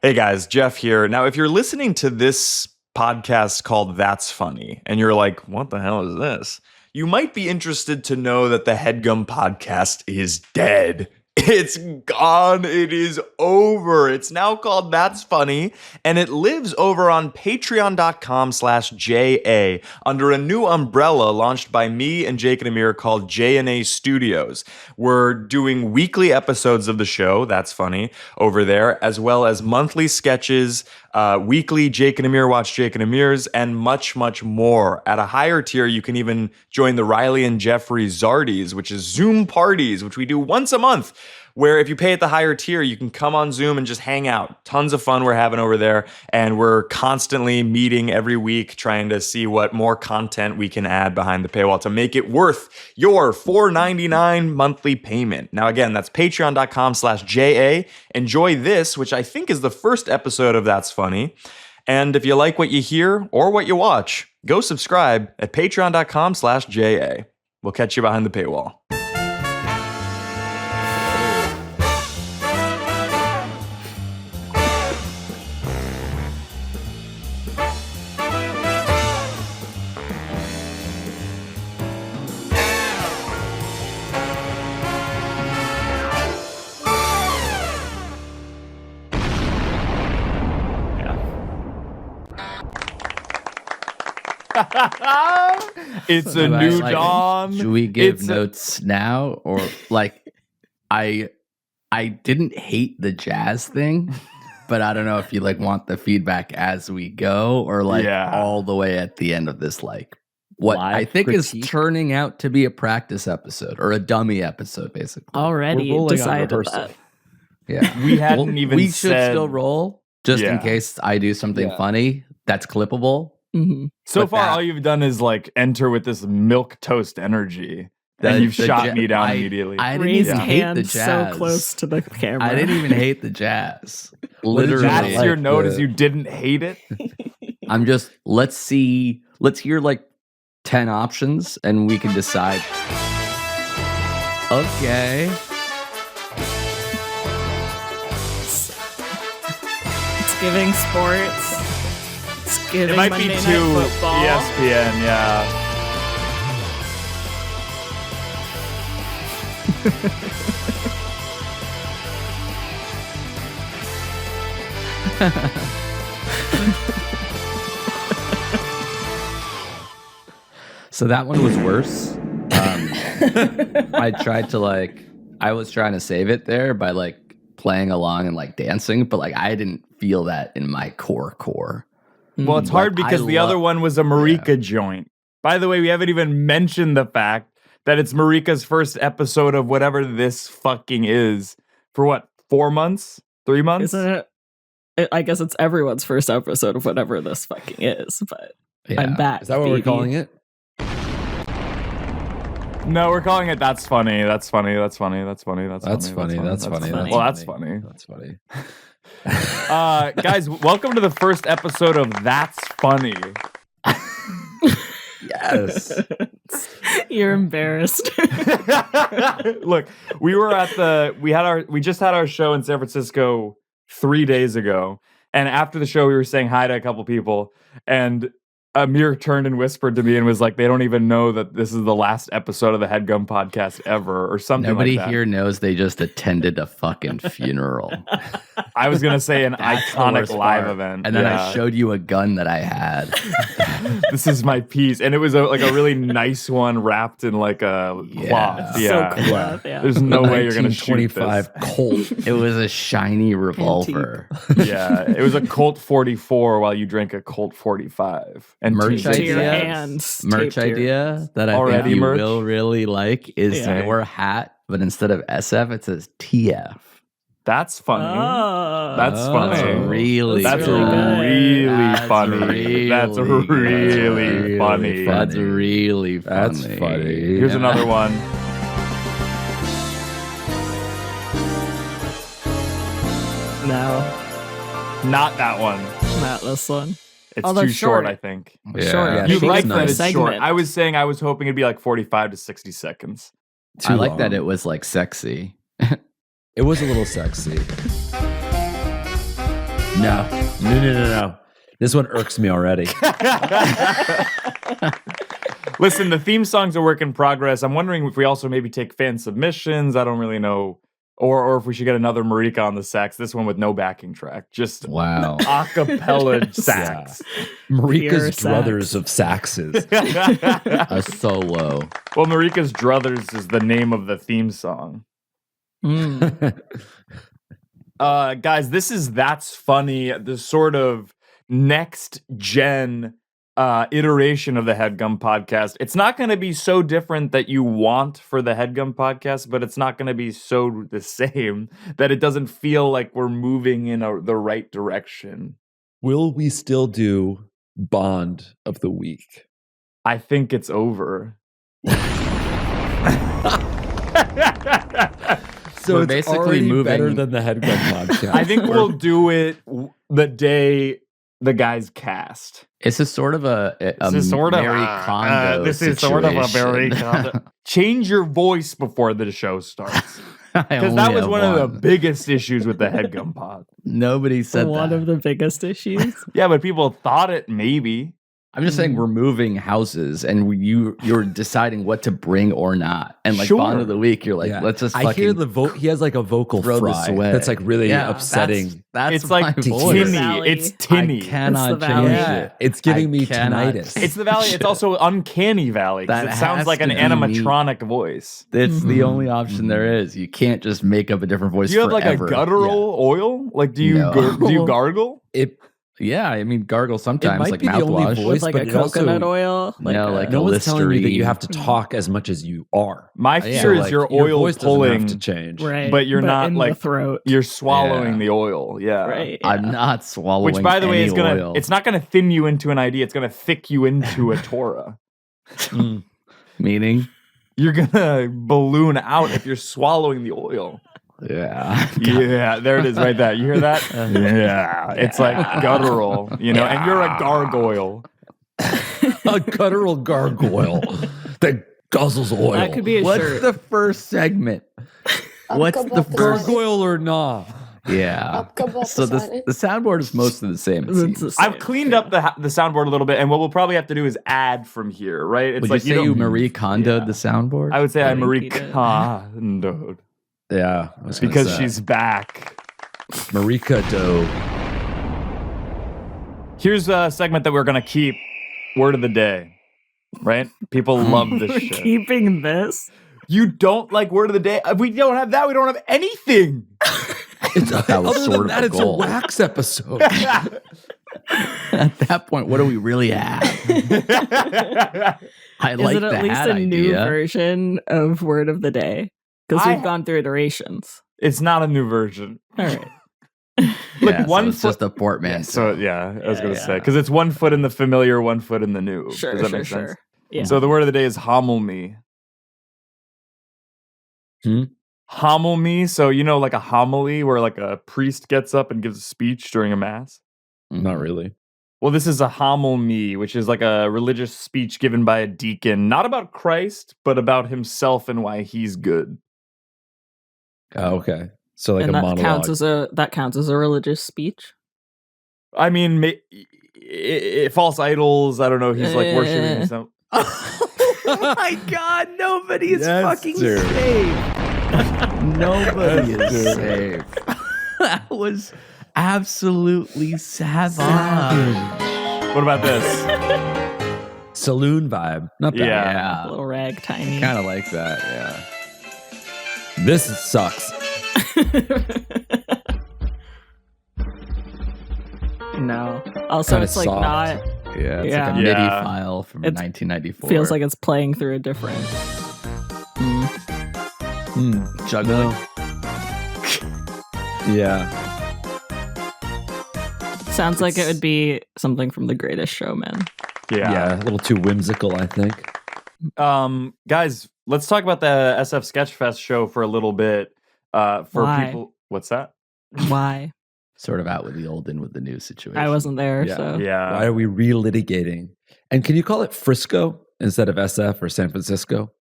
Hey guys, Geoff here. Now, if you're listening to this podcast called That's Funny, and you're like, what the hell is this? You might be interested to know that the Headgum podcast is dead. It's gone. It is over. It's now called That's Funny, and it lives over on patreon.com/JA under a new umbrella launched by me and Jake and Amir called J&A Studios. We're doing weekly episodes of the show, That's Funny, over there, as well as monthly sketches, weekly Jake and Amir Watch Jake and Amir's, and much, much more. At a higher tier, you can even join the Riley and Jeffrey Zardies, which is Zoom parties, which we do once a month, where if you pay at the higher tier, you can come on Zoom and just hang out. Tons of fun we're having over there, and we're constantly meeting every week trying to see what more content we can add behind the paywall to make it worth your $4.99 monthly payment. Now, again, that's patreon.com/JA. Enjoy this, which I think is the first episode of That's Funny. And if you like what you hear or what you watch, go subscribe at patreon.com/JA. We'll catch you behind the paywall. It's a new dawn. Should we give notes now, or I didn't hate the jazz thing, but I don't know if you want the feedback as we go or all the way at the end of this what Live I think critique? is turning out to be a practice episode or a dummy episode, basically. Already decided that. Yeah, We hadn't even we should said... still roll just in case I do something funny that's clippable. Mm-hmm. So far, all you've done is enter with this milk toast energy, and you've shot me down immediately. I didn't Raised even hate the hand jazz. so close to the camera. I didn't even hate the jazz. Literally, That's your note, is you didn't hate it. I'm just let's hear 10 options, and we can decide. Okay. It's giving sports. It's giving It might Monday be Night too Football. ESPN, yeah. So that one was worse. I tried to I was trying to save it there by playing along and dancing, but I didn't feel that in my core. Well, it's hard because the other one was a Marika joint. By the way, we haven't even mentioned the fact that it's Marika's first episode of whatever this fucking is for what, 4 months? 3 months? Isn't it? I guess it's everyone's first episode of whatever this fucking is, but I'm back. Is that what we're calling it? No, we're calling it That's Funny. That's funny. That's funny. That's funny. That's That's funny. funny. That's funny. Well, that's funny. That's funny. Guys, welcome to the first episode of That's Funny. Yes. You're embarrassed. Look, we just had our show in San Francisco 3 days ago, and after the show we were saying hi to a couple people, and Amir turned and whispered to me and was like, they don't even know that this is the last episode of the Headgum podcast ever, or something Nobody like that. here knows they just attended a fucking funeral. I was going to say an That's the iconic worst live part. event. And then Yeah. I showed you a gun that I had. This is my piece. And it was a really nice one wrapped in a cloth. Yeah. So cool. Yeah. There's no way you're going to shoot this. 1925 Colt. It was a shiny revolver. Yeah, it was a Colt 44 while you drank a Colt 45. And Merch two- To your idea? hands. Merch taped to your- idea that I Already think you merch? will really like is Yeah. your hat, but instead of SF, it says TF. That's funny. Oh. That's funny. That's really That's really good. really That's funny. really That's good. really funny. That's really funny. That's funny. Here's another one. No, Not that one. not this one. It's Although too short, short. I think. Yeah. Sure. Yeah, You short like is that nice. it's short. Segment. I was saying I was hoping it'd be 45 to 60 seconds. I like long. that it was sexy. It was a little sexy. No. This one irks me already. Listen, the theme song's a work in progress. I'm wondering if we also maybe take fan submissions. I don't really know. Or if we should get another Marika on the sax. This one with no backing track. Just Wow. a cappella sax. Marika's Pure druthers of saxes. A solo. Well, Marika's Druthers is the name of the theme song. Guys, this is That's Funny, the sort of next gen iteration of the Headgum podcast. It's not going to be so different that you want for the Headgum podcast, but it's not going to be so the same that it doesn't feel like we're moving in the right direction. Will we still do Bond of the Week? I think it's over. So We're it's basically already moving- better than the Headgum podcast. I think we'll do it the day the guys cast. This is sort of a This is sort of Mary Kondo this is sort of a Mary situation. Kondo. Change your voice before the show starts. I Because only that was have one of the biggest issues with the Headgum pod. Nobody said One that. of the biggest issues. Yeah, but people thought it maybe. I'm just saying we're moving houses and you're deciding what to bring or not. And like Sure. Bond of the Week, you're like, Yeah. let's just I hear fucking he has like a vocal throw fry this away. that's like really Yeah, upsetting. That's It's like my tinny. voice. Valley. It's tinny. I cannot It's the change valley. Yeah, it. it's giving I me cannot- tinnitus. It's the valley. It's also uncanny valley. 'Cause That it sounds has like an to be me. animatronic voice. It's the only option there is. You can't just make up a different voice Do you have forever. like a guttural oil? Like do you No. do you gargle? It Yeah, I mean, gargle sometimes, might like be the only mouthwash. voice, With like but a it also- coconut oil. No, like no a one's telling you that you Listerine. have to talk as much as you are. My Yeah, fear is like, your Your oil voice doesn't have pulling, to change. Right. but you're not in the like throat. you're swallowing Yeah. the oil. Yeah. Right. I'm not swallowing. Which, by the way, any is gonna oil. it's not gonna thin you into an idea. It's gonna thick you into a Torah. Meaning, You're gonna balloon out if you're swallowing the oil. yeah. Yeah, there it is, right there. You hear that? Yeah, it's like guttural, and you're a gargoyle. A guttural gargoyle that guzzles oil. That could be a What's shirt. the first segment? What's the first? gargoyle or nah? Yeah. So the soundboard is mostly the same. It It's seems. the same. I've cleaned up the soundboard a little bit, and what we'll probably have to do is add from here, right? It's Would like you say you don't- Marie Kondoed Yeah. the soundboard? I would say I think Marie he did. Kondoed Yeah, I was gonna because say. she's back. Marika Doe. Here's a segment that we're gonna keep. Word of the day, right? People love this We're shit. keeping this. You don't like word of the day? If we don't have that, we don't have anything. It's, That was other sort than of that, the it's goal. a wax episode. At that point, what do we really have? I Is like it at the least hat a new idea. version of Word of the Day? Because I- we've gone through iterations. It's not a new version. All right. Look, Yeah, so one it's foot. just a portmanteau. So yeah, I was gonna Yeah. say because it's 1 foot in the familiar, 1 foot in the new. Sure, Does that sure, make sense? sure. Yeah. So the word of the day is homil me. Homil me. So like a homily where like a priest gets up and gives a speech during a mass. Not really. Well, this is a homil me, which is like a religious speech given by a deacon, not about Christ, but about himself and why he's good. Oh, okay. So like and a that monologue. counts as a religious speech. I mean, false idols. I don't know. He's like worshiping himself. Oh my god, nobody is Yes, fucking dude. safe. Nobody Yes, is dude. safe. That was absolutely savage. What about this? Saloon vibe. Not bad. Yeah. A little rag tiny. Kind of like that, yeah. This sucks. No. Also, Kinda it's like soft. not. Yeah, it's Yeah. like a MIDI Yeah. file from It's- 1994. Feels like it's playing through a different. juggling. Yeah. Sounds like it would be something from The Greatest Showman. Yeah. A little too whimsical, I think. Guys, let's talk about the SF Sketchfest show for a little bit. For Why? people, what's that? Why? Sort of out with the old, in with the new situation. I wasn't there, Yeah. so. Yeah. Why are we relitigating? And can you call it Frisco instead of SF or San Francisco?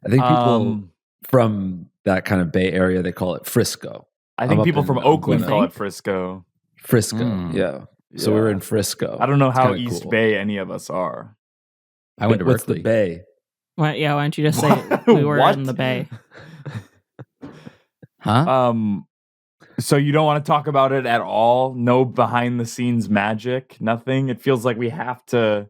I think people from that kind of Bay Area, they call it Frisco. I think I'm people up from in Oakland Oakland. call it Frisco. Frisco. Yeah. So we were in Frisco. I don't know It's how kinda East cool. Bay any of us are. I went to What's Berkeley. the Bay? Why don't you just say we were What? in the Bay? Huh? So you don't want to talk about it at all? No behind the scenes magic? Nothing? It feels like we have to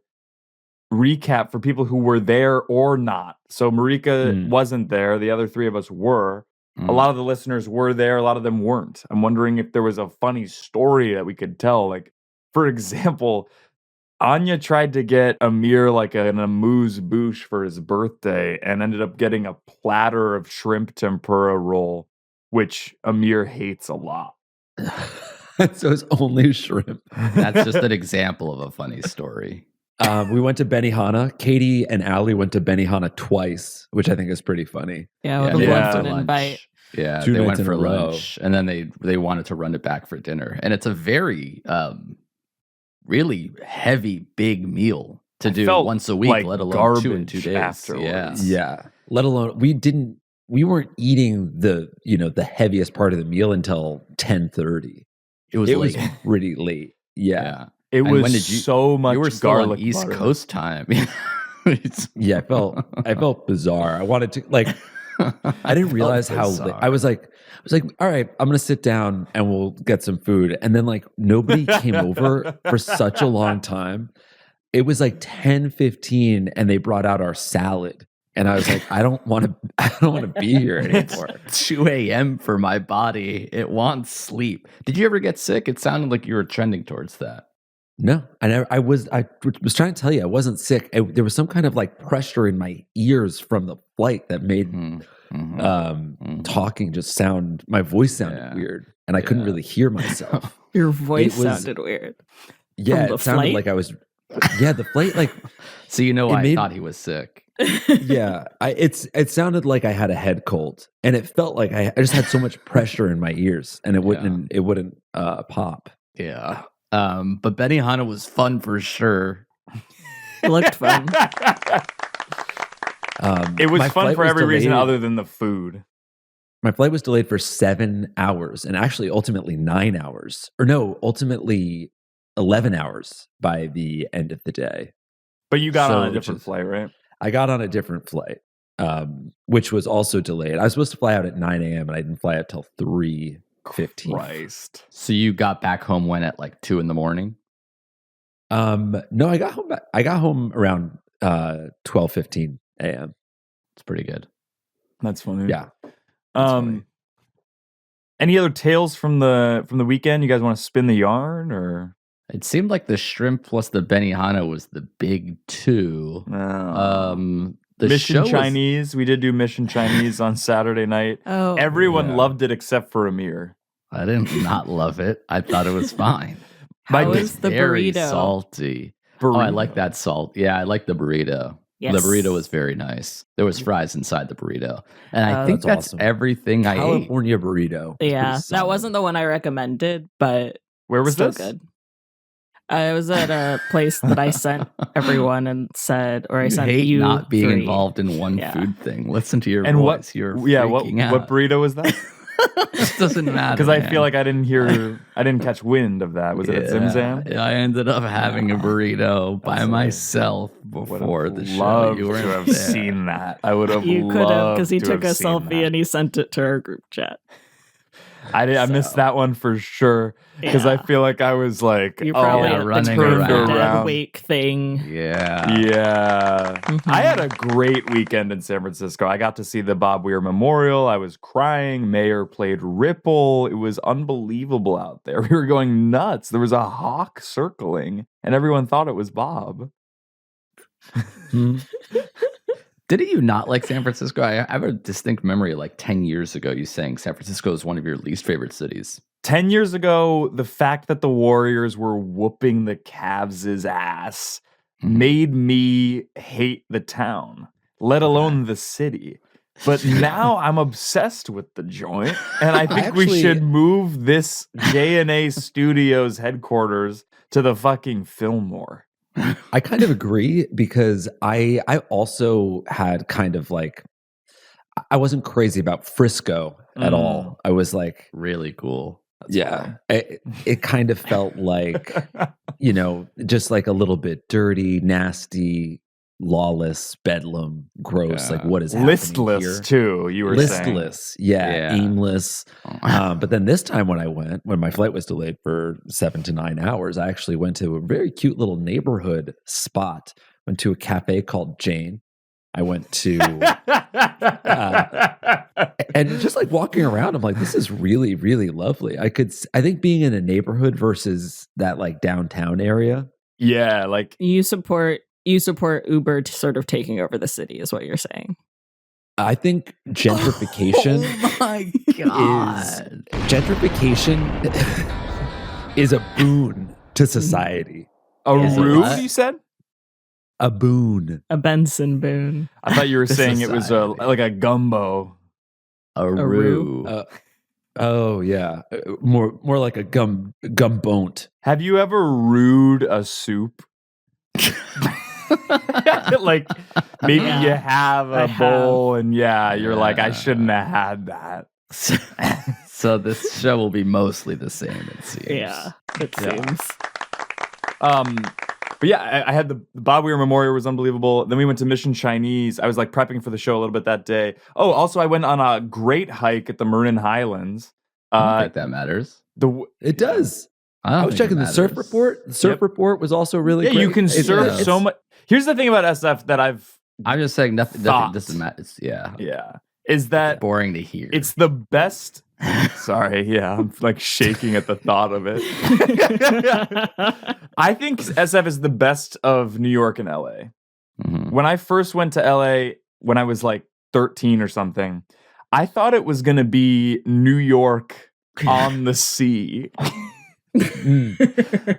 recap for people who were there or not. So Marika wasn't there. The other three of us were. A lot of the listeners were there. A lot of them weren't. I'm wondering if there was a funny story that we could tell. Like, for example, Anya tried to get Amir like an amuse-bouche for his birthday and ended up getting a platter of shrimp tempura roll, which Amir hates a lot. So it's only shrimp. That's just an example of a funny story. We went to Benihana. Katie and Allie went to Benihana twice, which I think is pretty funny. Yeah, with they a went once for an lunch. invite. Yeah, 2 they nights went in for a row. lunch, and then they wanted to run it back for dinner. And it's a very really heavy, big meal to do felt once a week, like let alone 2 in 2 garbage days. afterwards. Yeah. Let alone we weren't eating the heaviest part of the meal until 10:30. It was It late. was pretty late. Yeah. It And was when did you- so much You were still garlic on East butter. Coast time. Yeah, I felt bizarre. I wanted to I didn't realize how late. I was like, all right, I'm gonna sit down and we'll get some food. And then nobody came over for such a long time. It was like 10:15 and they brought out our salad. And I was like, I don't want to be here anymore. 2 a.m. for my body. It wants sleep. Did you ever get sick? It sounded like you were trending towards that. No, I was trying to tell you I wasn't sick. There was some kind of pressure in my ears from the flight that made talking just sound. My voice sounded weird, and I couldn't really hear myself. Your voice It was- sounded weird. Yeah, the it sounded flight? like I was. Yeah, the flight So you know It why I made- thought he was sick. yeah, it sounded like I had a head cold, and it felt like I just had so much pressure in my ears, and it wouldn't pop. Yeah. But Benihana was fun for sure. It looked fun. It was My fun flight for was every reason delayed. other than the food. My flight was delayed for 7 hours, and actually ultimately 9 hours, or no, ultimately 11 hours by the end of the day. But you got So, on a which different is- flight, right? I got on a different flight, which was also delayed. I was supposed to fly out at 9 a.m. and I didn't fly out till 3:15. Christ. So you got back home when at 2 in the morning? No, I got home around 12:15 a.m. It's pretty good. That's funny. Yeah. funny. Any other tales from the weekend? You guys want to spin the yarn or It seemed like the shrimp plus the Benihana was the big two. no? The Mission show was- Chinese. We did do Mission Chinese on Saturday night. Oh, Everyone Yeah. loved it except for Amir. I didn't not love it. I thought it was fine. My how It was the very burrito? salty. Oh, I like that salt. Yeah, I like the burrito. Yes. The burrito was very nice. There was fries inside the burrito. And I Oh, think that's that's awesome. everything I ate. California burrito. It's Yeah, pretty that solid. wasn't the one I recommended, but Where was still this? good. I was at a place that I sent everyone and said, or I You sent hate you not being 3. involved in one Yeah. food thing. Listen to your And what? voice. You're Yeah. What freaking out. what burrito was that? It doesn't matter. Because I man. feel like I didn't catch wind of that. Was it at Zim Zam? Yeah, I ended up having a burrito by That's myself Would before have the show. loved You to weren't have there. seen that. I would have. You could have, because he loved to took a have seen selfie that. and he sent it to our group chat. I missed So. that one for sure because I Yeah. feel like I was like, You probably yeah, at the running turn around. dead wake thing. Yeah. Yeah. Mhm. I had a great weekend in San Francisco. I got to see the Bob Weir Memorial. I was crying. Mayor played Ripple. It was unbelievable out there. We were going nuts. There was a hawk circling, and everyone thought it was Bob. Hmm. Didn't you not like San Francisco? I have a distinct memory 10 years ago you saying San Francisco is one of your least favorite cities. 10 years ago, the fact that the Warriors were whooping the Cavs' ass made me hate the town, let alone the city. But now I'm obsessed with the joint, and I think we actually- should move this J&A Studios headquarters to the fucking Fillmore. I kind of agree because I also had kind of I wasn't crazy about Frisco at all. I was like, Really cool. It kind of felt like, just like a little bit dirty, nasty, lawless, bedlam, gross. Like what is happening listless here? too? You were saying Listless, aimless. But then this time when my flight was delayed for 7 to 9 hours, I actually went to a very cute little neighborhood spot. Went to a cafe called Jane. I went to, and just like walking around, I'm like, this is really, really lovely. I think being in a neighborhood versus that like downtown area. Yeah, like you support Uber to sort of taking over the city, is what you're saying. I think gentrification. Oh my god! Gentrification is a boon to society. Rude, you said? A boon. A Benson boon. I thought you were saying it was like a gumbo. A roux. Oh yeah, more like a gumbont. Have you ever rued a soup? Like maybe you have a bowl and you're like, I shouldn't have had that. So this show will be mostly the same, it seems. Yeah, it seems. But yeah, I had the Bob Weir Memorial was unbelievable. Then we went to Mission Chinese. I was like prepping for the show a little bit that day. Oh, also I went on a great hike at the Marin Highlands. I don't think that matters. It does. I was checking the surf report. The surf report was also really great. You can surf so much. Here's the thing about SF that I'm just saying nothing doesn't matter. Is that it's boring to hear. It's the best. Sorry, I'm like shaking at the thought of it. I think SF is the best of New York and LA. Mm-hmm. When I first went to LA when I was like 13 or something, I thought it was going to be New York on the sea.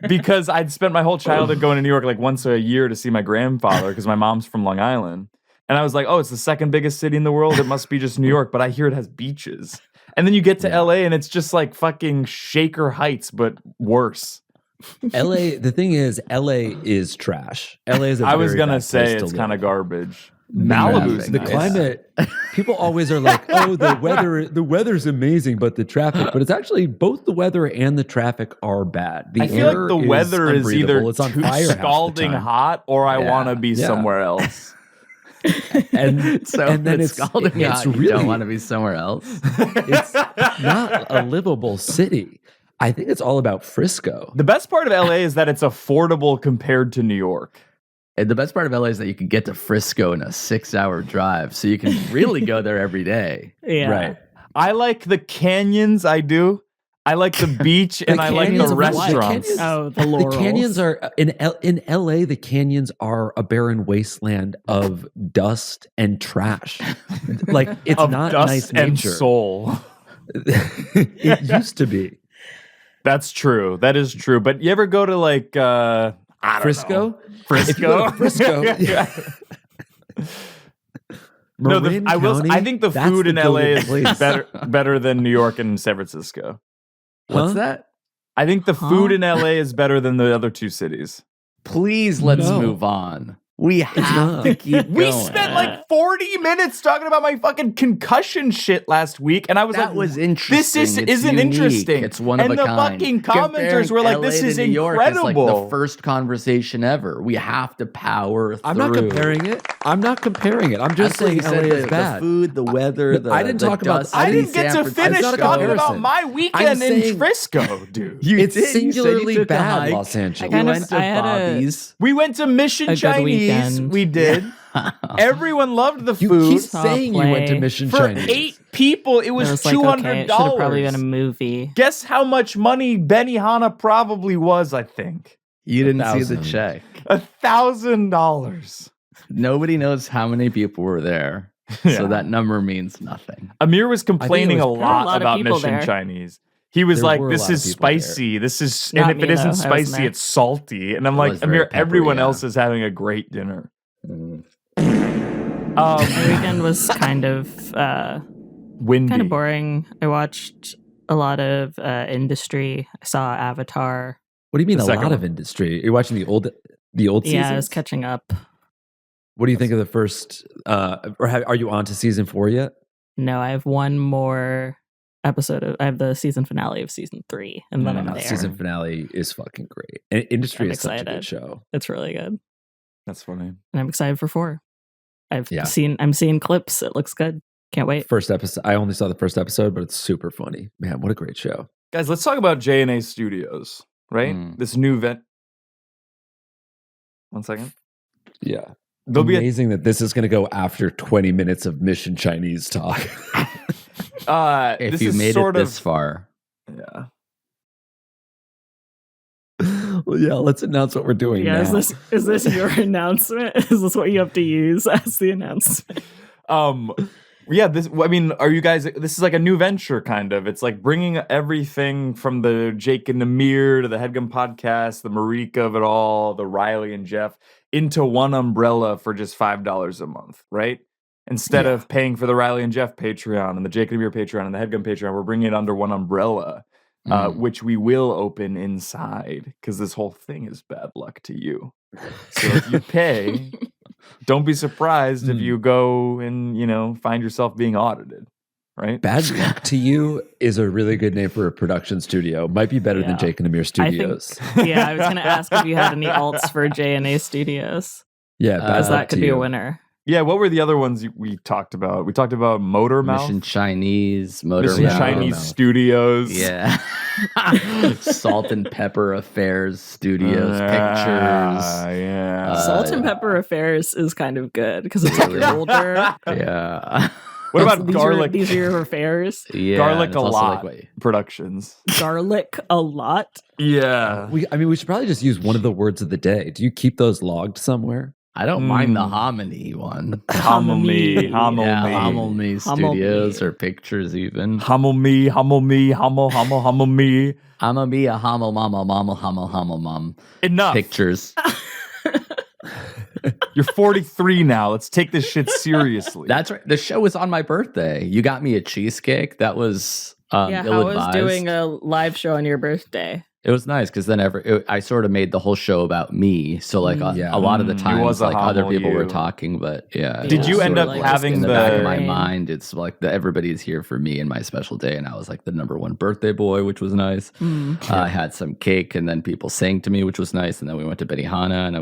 Because I'd spent my whole childhood going to New York like once a year to see my grandfather because my mom's from Long Island. And I was like, oh, it's the second biggest city in the world. It must be just New York. But I hear it has beaches. And then you get to LA and it's just like fucking Shaker Heights, but worse. LA, the thing is, LA is trash. LA is I was going to say it's kind of garbage. Malibu's the nice. Climate. People always are like, "Oh, the weather's amazing, but the traffic." But it's actually both the weather and the traffic are bad. The I feel like the weather is either it's on too fire scalding hot, or I want to be somewhere else. and then it's scalding hot. You don't want to be somewhere else. It's not a livable city. I think it's all about Frisco. The best part of LA is that it's affordable compared to New York. And the best part of LA is that you can get to Frisco in a 6-hour drive, so you can really go there every day. Yeah. Right. I like the canyons, I do. I like the beach, and I like the restaurants. The Laurels. The canyons are, in LA, the canyons are a barren wasteland of dust and trash. Like, it's of not dust nice and nature. soul. It used to be. That's true. That is true. But you ever go to like Frisco? Frisco? If you go to Frisco. I think the food in LA is better than New York and San Francisco. What's that? I think the food in LA is better than the other two cities. Please, let's move on. We have to keep going. We spent like 40 minutes talking about my fucking concussion shit last week, and I was that like, was interesting. This isn't interesting. It's one of a kind. And the fucking commenters were like, this is incredible. It's like the first conversation ever. We have to power through. I'm not comparing it. I'm just saying LA is bad. The food, the weather, I didn't talk about. I didn't get to finish talking about my weekend in Frisco, dude. It's singularly bad, Los Angeles. We went to Bobby's. We went to Mission Chinese. We did. Everyone loved the food. You keep saying you went to Mission Chinese. For 8 people, it was $200. Like, okay, it should have probably been a movie. Guess how much money Benihana probably was, I think. You didn't see the check. $1,000. Nobody knows how many people were there. So that number means nothing. Amir was complaining a lot about Mission there. Chinese. He was like, this is spicy. This is, and if it isn't spicy, it's salty. And I'm like, Amir, everyone else is having a great dinner. My weekend was kind of windy, kind of boring. I watched a lot of industry. I saw Avatar. What do you mean a lot of industry? You're watching the old seasons? Yeah, I was catching up. What do you think of the first? Are you on to season 4 yet? No, I have one more I have the season finale of season 3, and then I'm there. Season finale is fucking great. And Industry I'm is such a excited. good show. It's really good, That's funny. and I'm excited for 4. I'm seeing clips. It looks good. Can't wait. First episode. I only saw the first episode, but it's super funny. Man, what a great show. Guys, let's talk about J&A Studios, right? This new vent. 1 second. Yeah. There'll be amazing that this is going to go after 20 minutes of Mission Chinese talk. If you made it this far. Yeah. Well, yeah, let's announce what we're doing now. Is this your announcement? Is this what you have to use as the announcement? Yeah, are you guys, this is like a new venture kind of. It's like bringing everything from the Jake and Amir to the Headgum podcast, the Marika of it all, the Riley and Geoff into one umbrella for just $5 a month, right? Instead of paying for the Riley and Geoff Patreon and the Jake and Amir Patreon and the Headgum Patreon, we're bringing it under one umbrella, which we will open inside because this whole thing is bad luck to you. So if you pay, don't be surprised if you go and, find yourself being audited, right? Bad luck to you is a really good name for a production studio. Might be better than Jake and Amir Studios. I was going to ask if you had any alts for J&A Studios. Yeah, because that could be a winner. Yeah, what were the other ones we talked about? We talked about Motor Mouth. Mission Chinese, Motor Mission Mouth. Chinese Studios. Yeah. Salt and Pepper Affairs Studios Pictures. Yeah. Salt and Pepper Affairs is kind of good because it's like you're older. Yeah. What about Garlic? These are your affairs. Yeah, Garlic a Lot Productions. Garlic a Lot? Yeah. We should probably just use one of the words of the day. Do you keep those logged somewhere? I don't mind the hominy one. Hominy. Yeah, hominy Studios or Pictures even. Hominy. I'ma be a homo mom. Enough. Pictures. You're 43 now. Let's take this shit seriously. That's right. The show was on my birthday. You got me a cheesecake. That was ill-advised. How was doing a live show on your birthday? It was nice because then I sort of made the whole show about me. So like a lot of the times, like other people were talking, but yeah. Did you end up having in the back of my mind? It's like everybody's here for me and my special day, and I was like the number one birthday boy, which was nice. I had some cake, and then people sang to me, which was nice. And then we went to Benihana, and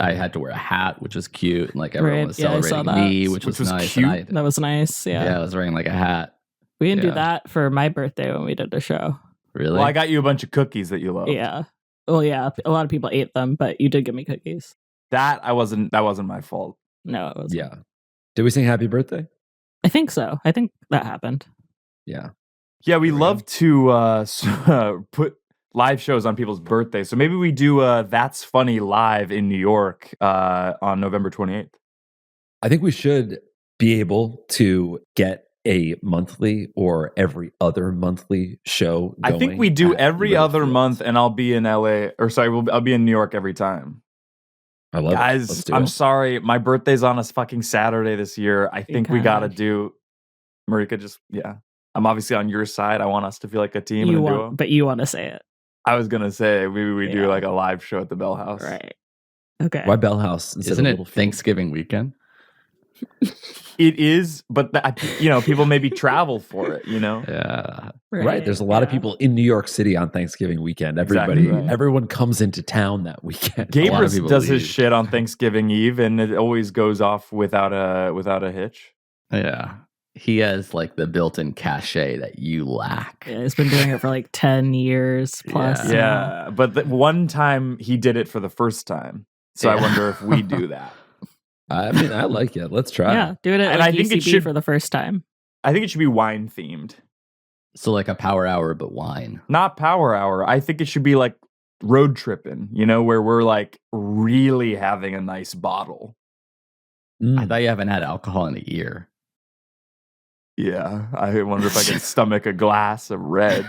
I had to wear a hat, which was cute, and like everyone was celebrating me, which was nice. Cute. That was nice. Yeah, I was wearing like a hat. We didn't do that for my birthday when we did the show. Really? Well, I got you a bunch of cookies that you love. Yeah. Well, yeah. A lot of people ate them, but you did give me cookies. That wasn't my fault. No, it wasn't. Yeah. Did we sing happy birthday? I think so. I think that happened. Yeah. Yeah, we love to put live shows on people's birthdays. So maybe we do That's Funny live in New York on November 28th. I think we should be able to get a monthly or every other monthly show going. I think we do every other month, and I'll be in LA, I'll be in New York every time. I love Guys, it. Guys, I'm sorry. My birthday's on a fucking Saturday this year. I think we got to do, Marika, I'm obviously on your side. I want us to feel like a team and a duo. But you want to say it. I was going to say, maybe we do like a live show at the Bell House. Right. Okay. Why Bell House? Isn't it Thanksgiving weekend? It is, but people maybe travel for it, Yeah. Right. There's a lot of people in New York City on Thanksgiving weekend. Everyone comes into town that weekend. Gabrus does his shit on Thanksgiving Eve, and it always goes off without a hitch. Yeah. He has like the built-in cachet that you lack. Yeah, he's been doing it for like 10 years plus. Yeah. But one time he did it for the first time. So I wonder if we do that. I mean, I like it. Let's try. Yeah, do it at I think UCB it should, for the first time. I think it should be wine themed. So like a power hour, but wine. Not power hour. I think it should be like road tripping, where we're like really having a nice bottle. I thought you haven't had alcohol in a year. Yeah, I wonder if I can stomach a glass of red,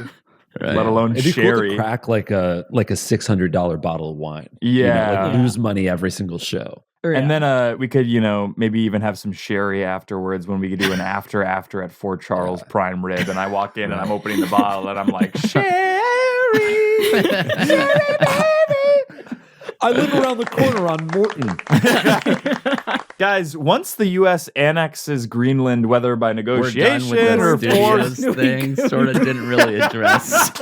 let alone It'd be sherry. Cool to crack like a $600 bottle of wine. Yeah, lose money every single show. And then we could, maybe even have some sherry afterwards when we could do an after at Fort Charles Prime Rib. And I walk in and I'm opening the bottle and I'm like, sherry, sherry, baby. I live around the corner on Morton. Guys, once the U.S. annexes Greenland, whether by negotiation We're done with the or force, studios thing. Sort of didn't really address.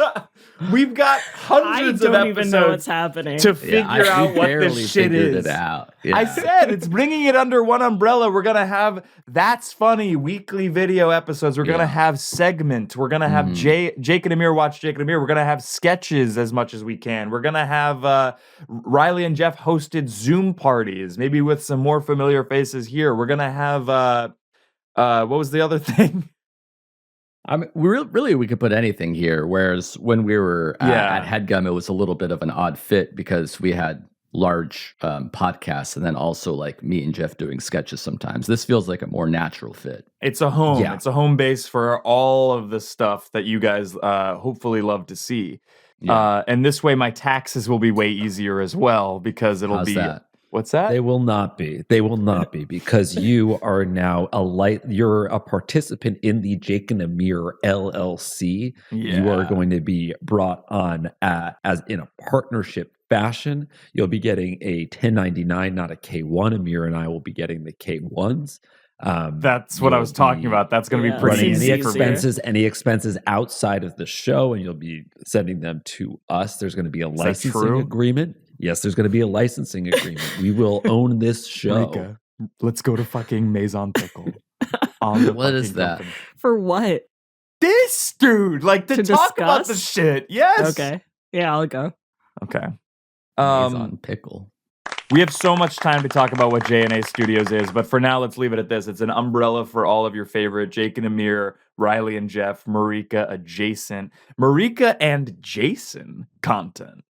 we've got hundreds I of don't even know what's episodes happening. to figure out we what barely this shit figured is. it out. Yeah. I said it's bringing it under one umbrella. We're gonna have That's Funny weekly video episodes. We're gonna have segment. We're gonna have Jake and Amir watch Jake and Amir. We're gonna have sketches as much as we can. We're gonna have Riley and Geoff hosted Zoom parties, maybe with some more familiar faces here. We're gonna have what was the other thing? I mean, we could put anything here. Whereas when we were at Headgum, it was a little bit of an odd fit because we had large podcasts and then also like me and Geoff doing sketches sometimes. This feels like a more natural fit. It's a home. Yeah. It's a home base for all of the stuff that you guys hopefully love to see. Yeah. And this way, my taxes will be way easier as well because it'll How's be. that? What's that? They will not be. They will not be because you are now you're a participant in the Jake and Amir LLC. You are going to be brought on as in a partnership fashion. You'll be getting a 1099, not a K1. Amir and I will be getting the K1s. That's what I was talking about. That's going to be pretty running easy. any expenses outside of the show, and you'll be sending them to us. There's going to be a licensing agreement. Yes, there's going to be a licensing agreement. We will own this show. Marika, let's go to fucking Maison Pickle. On the What is fucking that? company. For what? This dude, like to talk about the discuss? shit. Yes. Okay. Yeah, I'll go. Okay. On pickle. We have so much time to talk about what J&A Studios is, but for now, let's leave it at this. It's an umbrella for all of your favorite Jake and Amir, Riley and Geoff, Marika and Jason content.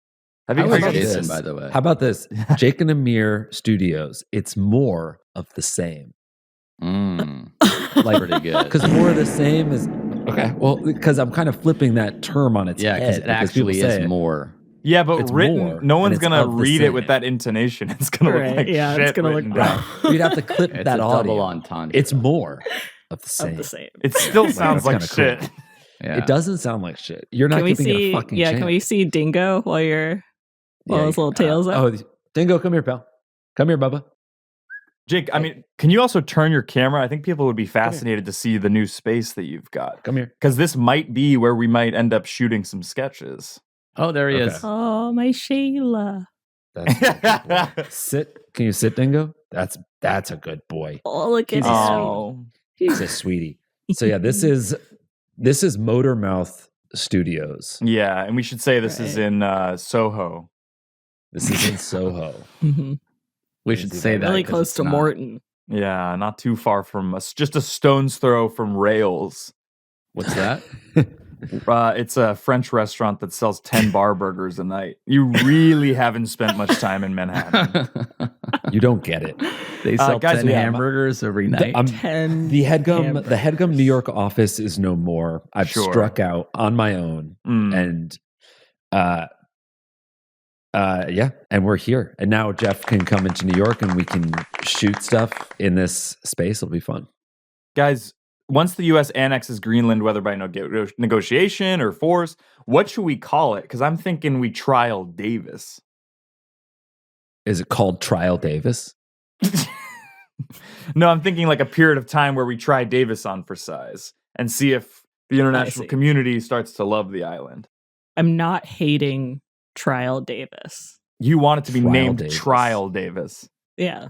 Have you I heard like of Jason, this? by the way. How about this? Jake and Amir Studios. It's more of the same. Like pretty good. Because more of the same is okay. Well, because I'm kind of flipping that term on its head. Because it actually people is say it. more. Yeah, but It's written, more, no one's and it's gonna of the read it same. with that intonation. It's gonna Right, look like yeah, shit. it's gonna written look down. You'd have to clip It's that a audio. double entendre. It's more of the same. Of the same. It still sounds like that's kinda shit. Yeah. It doesn't sound like shit. You're not Can we giving it see? a fucking Yeah, chance. can we see Dingo while his little tails up? Oh, Dingo, come here, pal. Come here, Bubba. Jake, I mean, can you also turn your camera? I think people would be fascinated to see the new space that you've got. Come here. Because this might be where we might end up shooting some sketches. Oh, there he Okay. is. Oh, my Sheila. That's a good boy. Sit. Can you sit, Dingo? That's a good boy. Oh, look at He's him. Oh. He's a sweetie. So yeah, this is Motormouth Studios. Yeah, and we should say this is Right. in Soho. This is in Soho. Mhm. We should say that. Really 'cause close it's to not. Morton. Yeah, not too far from us. Just a stone's throw from Rails. What's that? It's a French restaurant that sells 10 bar burgers a night. You really haven't spent much time in Manhattan. You don't get it. They sell guys, 10 yeah, hamburgers every night. The Headgum New York office is no more. I've Sure. struck out on my own, and and we're here. And now Geoff can come into New York, and we can shoot stuff in this space. It'll be fun. Guys, once the U.S. annexes Greenland, whether by negotiation or force, what should we call it? Because I'm thinking we trial Davis. Is it called Trial Davis? No, I'm thinking like a period of time where we try Davis on for size and see if the international see. community starts to love the island. I'm not hating Trial Davis. You want it to be Trial named Davis. Trial Davis. Yeah.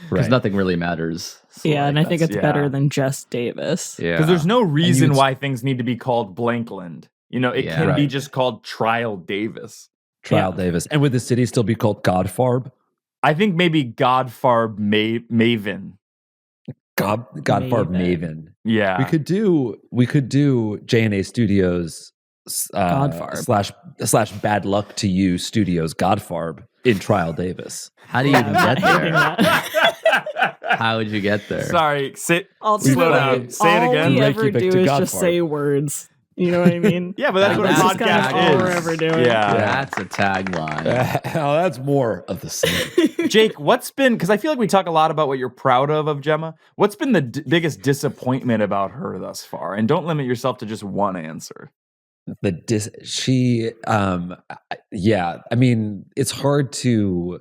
Because nothing really matters. So, Yeah, and I think it's yeah. better than just Davis. Yeah. Because there's no reason would- why things need to be called Blankland. You know, it Yeah. can be Right. just called Trial Davis. Trial Davis. And would the city still be called Godfarb? I think maybe Godfarb Maven. Godfarb Maven. Maven. Yeah. We could do J&A Studios Godfarb. slash Bad Luck to You Studios Godfarb in Trial Davis. How do you even I'm get not hating there? that. How would you get there? Sorry, slow Ultimately, down. Say it all again. we ever Reykjavik do to is just Godfarb. say words. You know what I mean? Yeah, but that's what a That's podcast kind of all is. we're ever doing. Yeah. That's a tagline. That's more of the same. Jake, what's been, because I feel like we talk a lot about what you're proud of Gemma. What's been the biggest disappointment about her thus far? And don't limit yourself to just one answer. I mean, it's hard to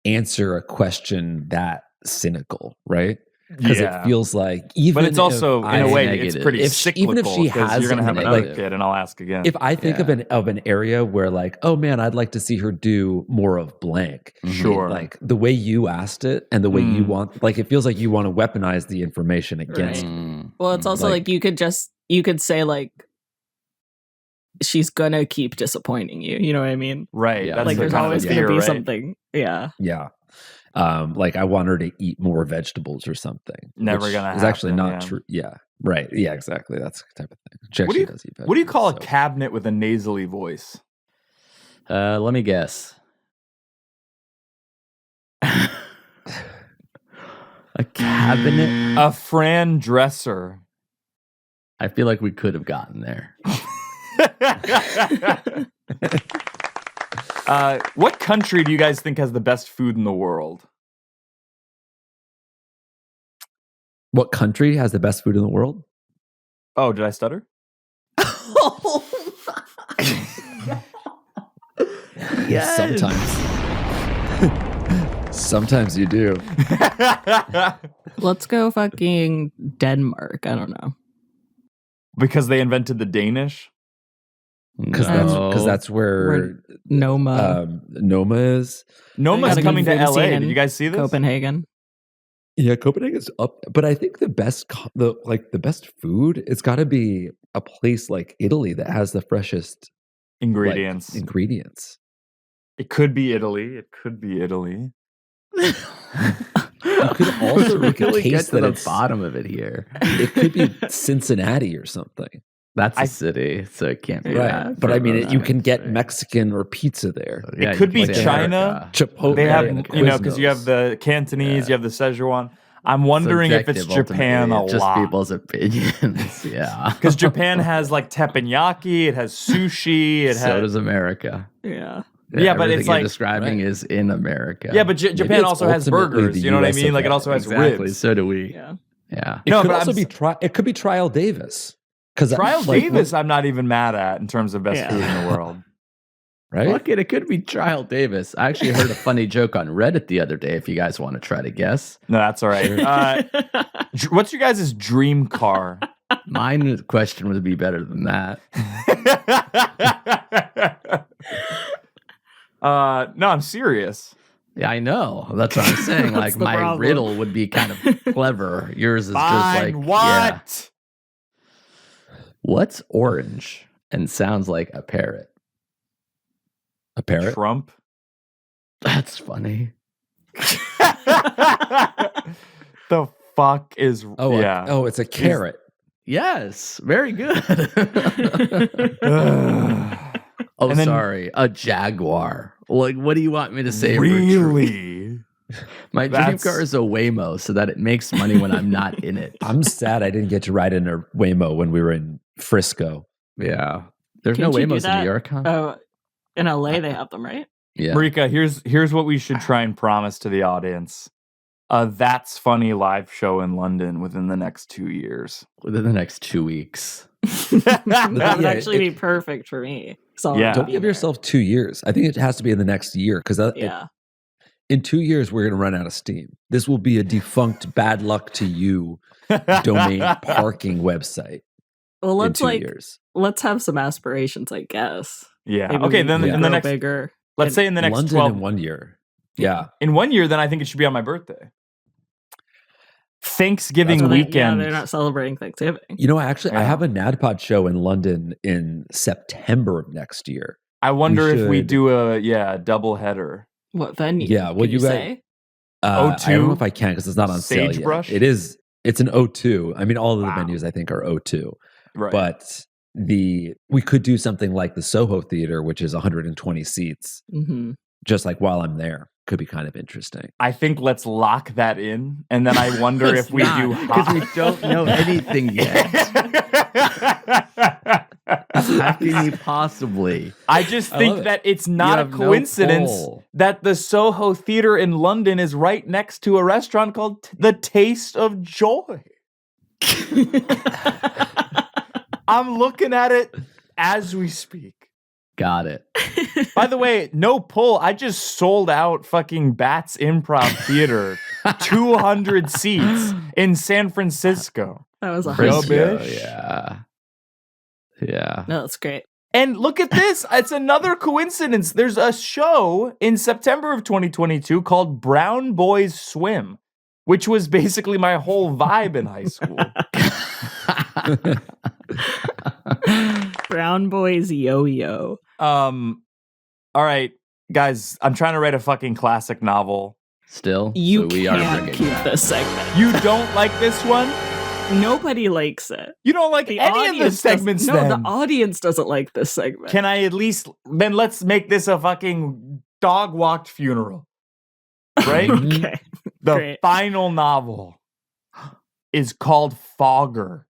answer a question that cynical, right? Because Yeah. it feels like even But it's also if in a I- way negative. it's pretty If- cyclical. even if she 'cause has you're gonna have something another negative. kid, and I'll ask again. if I think Yeah. of an area where like, oh man, I'd like to see her do more of blank. Sure. Like the way you asked it and the way you Mm. want, like it feels like you want to weaponize the information against Right. her. Mm. Well, it's also Like- like you could say like she's gonna keep disappointing you. You know what I mean? Right. Yeah. That's Like the there's kind of always fear, gonna be right? something. Yeah. Yeah. Like I want her to eat more vegetables or something. Never which gonna is actually happen, not yeah. true. Yeah. Right. Yeah, exactly. That's the type of thing. She What do actually you- does eat What do you call a vegetables, so- cabinet with a nasally voice? Let me guess. A cabinet? A Fran dresser. I feel like we could have gotten there. What country do you guys think has the best food in the world? What country has the best food in the world? Oh, did I stutter? Sometimes. Sometimes you do. Let's go fucking Denmark. I don't know. Because they invented the Danish? Because No. that's where Noma, Noma is. Noma's gotta coming to go food LA. scene Did you guys see this? Copenhagen. Yeah, Copenhagen's up, but I think the best food, it's got to be a place like Italy that has the freshest Ingredients. ingredients. It could be Italy. It could be Italy. You could also make a really get case to that the it's bottom of it here. it could be Cincinnati or something, That's a I- city, so it can't be right? that. But I mean, you can get Right. Mexican or pizza there. Yeah, It could you be can say China. America. Chipotle. They have, and because you have Quiznos. the Cantonese, Yeah. you have the Szechuan. I'm wondering if it's Subjective, Japan a ultimately. It's just lot. people's opinions. Yeah. Because Japan has like teppanyaki, it has sushi, it so has. does America. Yeah. Yeah, but everything it's you're like- describing Right. is in America. Yeah, but Maybe Japan it's also has ultimately burgers. the You know what I US mean? of Like it A. also has exactly. ribs. So do we. Yeah. Yeah. It No, could but also I'm be it could be Trial Davis because Trial Davis, I'm not even mad at in terms of best Yeah. food in the world. right? Fuck it, it could be Trial Davis. I actually heard a funny joke on Reddit the other day. If you guys want to try to guess, No, that's all right. What's your guys' dream car? mine question would be better than that. No, I'm serious. Yeah, I know. That's what I'm saying. Like That's the my problem. riddle would be kind of clever. Yours is just Fine, like what? yeah. What's orange and sounds like a parrot? A parrot. Trump? That's funny. The fuck is Oh, yeah. it's a carrot. Yes, very good. Ugh. Oh, And then- sorry, a jaguar. Like, what do you want me to say? for dream? Really? My dream That's- car is a Waymo, so that it makes money when I'm not in it. I'm sad I didn't get to ride in a Waymo when we were in Frisco. Yeah, there's Can't no you do Waymos in that? New York, huh? Oh, in LA they have them, right? Yeah, Marika, here's what we should try and promise to the audience. That's Funny live show in London within the next 2 years. within the next 2 weeks. That would Yeah, actually be perfect for me. So Yeah. Don't give yourself 2 years. I think it has to be in the next year because Yeah. in 2 years we're going to run out of steam. This will be a defunct bad luck to you domain parking website Well, in let's 2 like years. let's have some aspirations, I guess. Yeah. Maybe Okay, we then can in the grow next bigger. let's say in the next London 12 in 1 year. Yeah. in 1 year, then I think it should be on my birthday. Thanksgiving So weekend. they're not celebrating Thanksgiving. You know, actually, I Yeah. have a NADPOD show in London in September of next year. I wonder if we should- do a double header. What venue? Yeah, well, Can you guys- say? I don't know O2? if I can because it's not on sale yet. Sagebrush? It's an O2. I mean, all of the Wow. venues I think are O2. Right. But we could do something like the Soho Theater, which is 120 seats, Mhm. just like while I'm there. Could be kind of interesting. I think let's lock that in, and then I wonder if we do because we don't know anything yet. How can you possibly? I just I love think it. that it's not a have no coincidence pull. that the Soho Theater in London is right next to a restaurant called The Taste of Joy. I'm looking at it as we speak. Got it. By the way, no pull. I just sold out fucking Bats Improv Theater 200 seats in San Francisco. That was a Frisco, high. Yeah. No, that's great. And look at this. It's another coincidence. There's a show in September of 2022 called Brown Boys Swim, which was basically my whole vibe in high school. Brown Boys Yo-Yo. All right, guys, I'm trying to write a fucking classic novel. Still, You so we are can't bringing keep that. this segment. You don't like this one? Nobody likes it. You don't like any of the audience segments doesn't- then? No, the audience doesn't like this segment. Can I at least... Then let's make this a fucking dog-walked funeral. Right? Okay. The Great. final novel is called Fogger.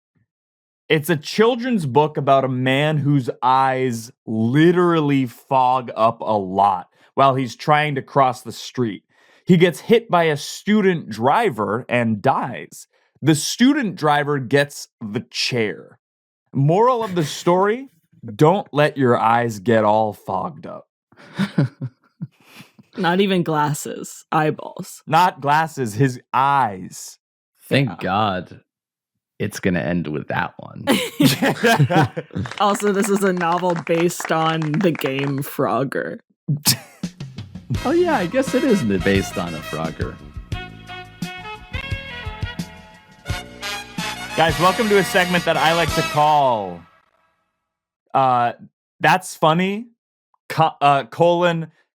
It's a children's book about a man whose eyes literally fog up a lot while he's trying to cross the street. He gets hit by a student driver and dies. The student driver gets the chair. Moral of the story, don't let your eyes get all fogged up. Not even glasses, eyeballs. Not glasses, his eyes. Thank God it's going to end with that one. Also, this is a novel based on the game Frogger. Oh, yeah, I guess it is based on a Frogger. Guys, welcome to a segment that I like to call That's Funny,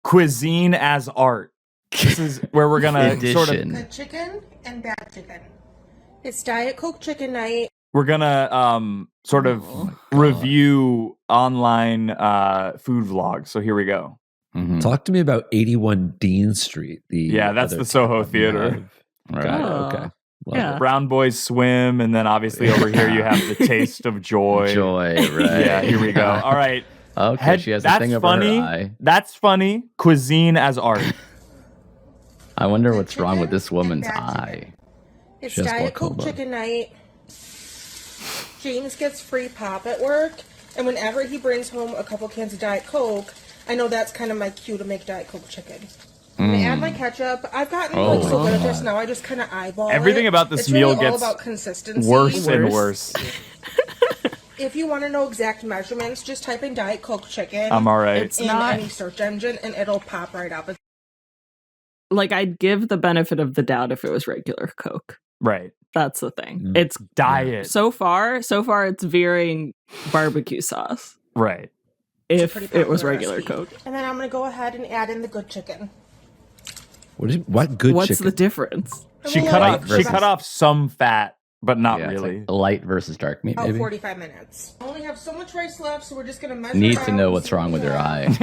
Cuisine as Art. This is where we're going to sort of... Good chicken and bad chicken. It's Diet Coke chicken night. We're going to sort of review online food vlogs. So here we go. Mm-hmm. Talk to me about 81 Dean Street. That's other the Soho tab you Theater. have. Right. Got it, Oh. okay. Love Yeah. it. Brown Boys Swim, and then obviously over here you have the Taste of Joy. Joy, right? Yeah, here we go. All right. Okay, she has a thing over funny. her eye. That's funny. Cuisine as art. I wonder Good what's wrong with chicken this woman's and bad eye. chicken. It's She has Diet Coke glaucoma. chicken night. James gets free pop at work, and whenever he brings home a couple cans of Diet Coke, I know that's kind of my cue to make Diet Coke chicken. I'm gonna add my ketchup. I've gotten Oh, so good at God. this now. I just kind of eyeball Everything it. about this It's meal really all gets about consistency. Worse and worse. If you want to know exact measurements, just type in Diet Coke chicken. I'm all right. It's in not- any search engine, and it'll pop right up. Like, I'd give the benefit of the doubt if it was regular Coke. Right. That's the thing. Mm. It's Diet. so far it's veering barbecue sauce. Right. If Pretty it was popular regular recipe. Coke. And then I'm gonna go ahead and add in the good chicken. What good What's chicken? the difference? She Well, cut light off. She versus- cut off some fat, but not Yeah, it's really. like light versus dark meat, About maybe. 45 minutes. I only have so much rice left, so we're just gonna measure. Need out to know and what's see wrong what with we her have.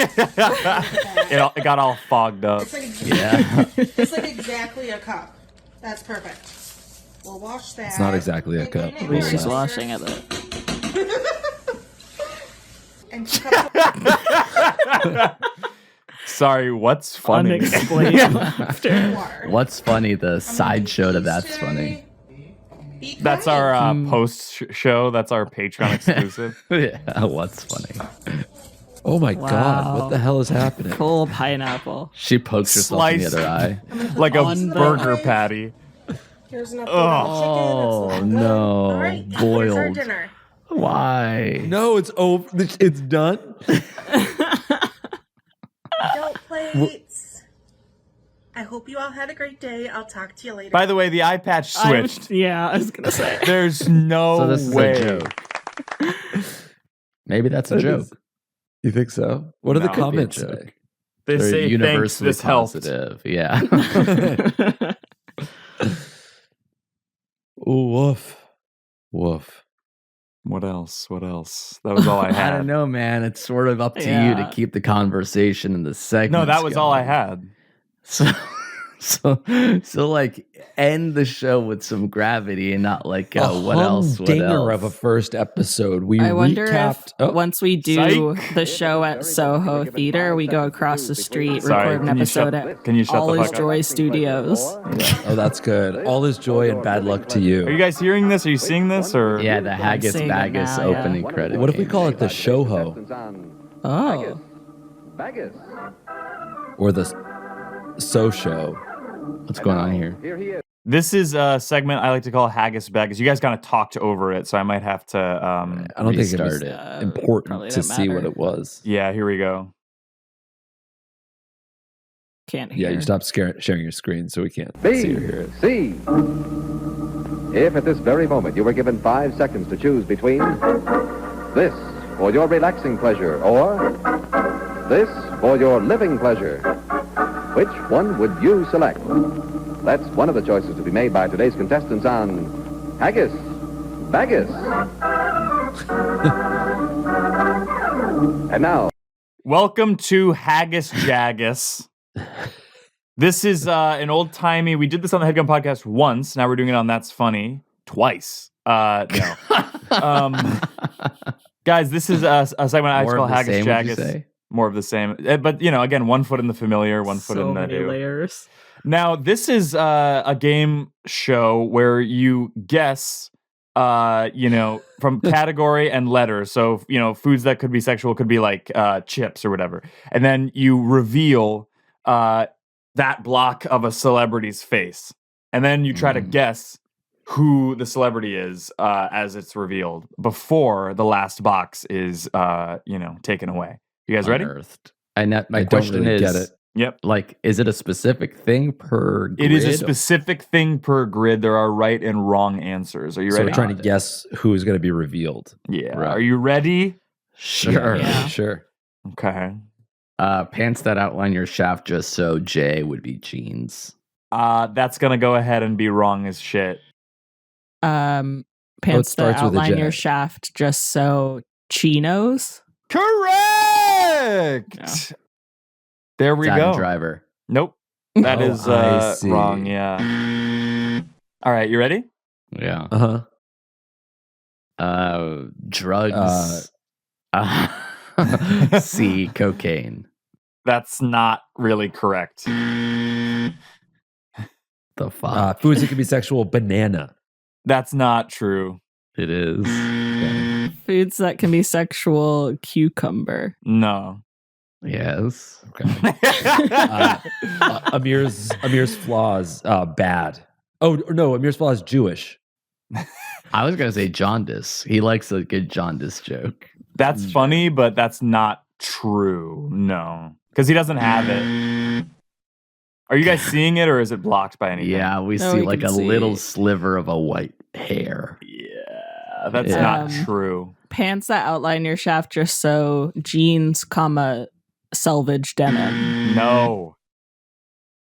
eye. It got all fogged up. It's like, Yeah. it's like exactly a cup. That's perfect. We'll wash that. It's not exactly a And cup. then At least she's we'll washing it. And 2 cups Sorry, what's funny? Unexplained laughter. of water. What's funny? The sideshow to that's funny. That's our post show. That's our Patreon exclusive. Yeah, what's funny? Oh my God! Wow. What the hell is happening? Full pineapple. She pokes herself in the Sliced. other eye. Like a On the- burger patty. Here's enough Oh, chicken. It's no. All right, here's our Boiled. dinner. Why? No, it's over. It's done. Adult plates. I hope you all had a great day. I'll talk to you later. By the way, the eye patch switched. I was gonna say. There's no So this is way. a joke. Maybe that's a That joke. is- You think so? What do No. the Could be a comments joke. say? They They're say thanks. universally This helped. positive. Yeah. Ooh, woof, woof. What else? What else? That was all I I had. don't know, man. It's sort of up to you Yeah. to keep the conversation in the segment. No, that was all I had. So like end the show with some gravity and not like what else? What Dinger else? of a first episode. We I wonder recapped. if once we do Psych. the show at Soho Theater, we go across the street, Sorry, record an can you shut- episode at can you shut the All Is fuck up? Joy Studios. Oh, that's good. All is joy and bad luck to you. Are you guys hearing this? Are you seeing this? Or Yeah, the Haggis Seeing it Baggis now, yeah. opening credit. What if we game. call it the Showho Oh, or the So Show? What's going on here? Here he is. This is a segment I like to call Haggis Baggis. You guys kind of talked over it, so I might have to. I don't think it was restart important to see what it was. Yeah, here we go. Can't hear. Yeah, you stopped sharing your screen so we can't B, see or hear it. C. If at this very moment you were given 5 seconds to choose between this for your relaxing pleasure or this for your living pleasure, which one would you select? That's one of the choices to be made by today's contestants on Haggis Baggis. And now, Welcome to Haggis Jaggis. This is an old-timey. We did this on the Headgum podcast once. Now we're doing it on That's Funny twice. No. Guys, this is a segment I like to call Haggis Jaggis. More of the same. But, again, 1 foot in the familiar, 1 foot in the new. Layers. Now, this is a game show where you guess, from category and letter. So, foods that could be sexual could be like chips or whatever. And then you reveal that block of a celebrity's face. And then you try to guess who the celebrity is as it's revealed before the last box is, taken away. You guys ready? Unearthed. My question really is, get it. Yep. like, is it a specific thing per grid? It is a specific thing per grid. There are right and wrong answers. Are you So ready? we're trying to guess who is going to be revealed. Yeah. Right. Are you ready? Sure. Yeah. Sure. Okay. Pants that outline your shaft just so J would be jeans. That's gonna go ahead and be wrong as shit. Pants starts that with a outline J. your shaft just so chinos. Correct. Yeah. There we Adam go. Driver. Nope. That Oh, is I see. wrong. Yeah. All right. You ready? Yeah. Uh-huh. Drugs. C, cocaine. That's not really correct. The fuck? Foods that can be sexual. Banana. That's not true. It is. Foods that can be sexual. Cucumber. No. Yes. Okay. Amir's flaws. Bad. Oh no, Amir's flaws Jewish. I was gonna say jaundice. He likes a good jaundice joke. That's funny, but that's not true. No. Because he doesn't have it. Are you guys seeing it or is it blocked by anything? Yeah, we No, see we like can a see. little sliver of a white hair. Yeah. That's Yeah. not true. Pants that outline your shaft just so jeans, selvage denim. No.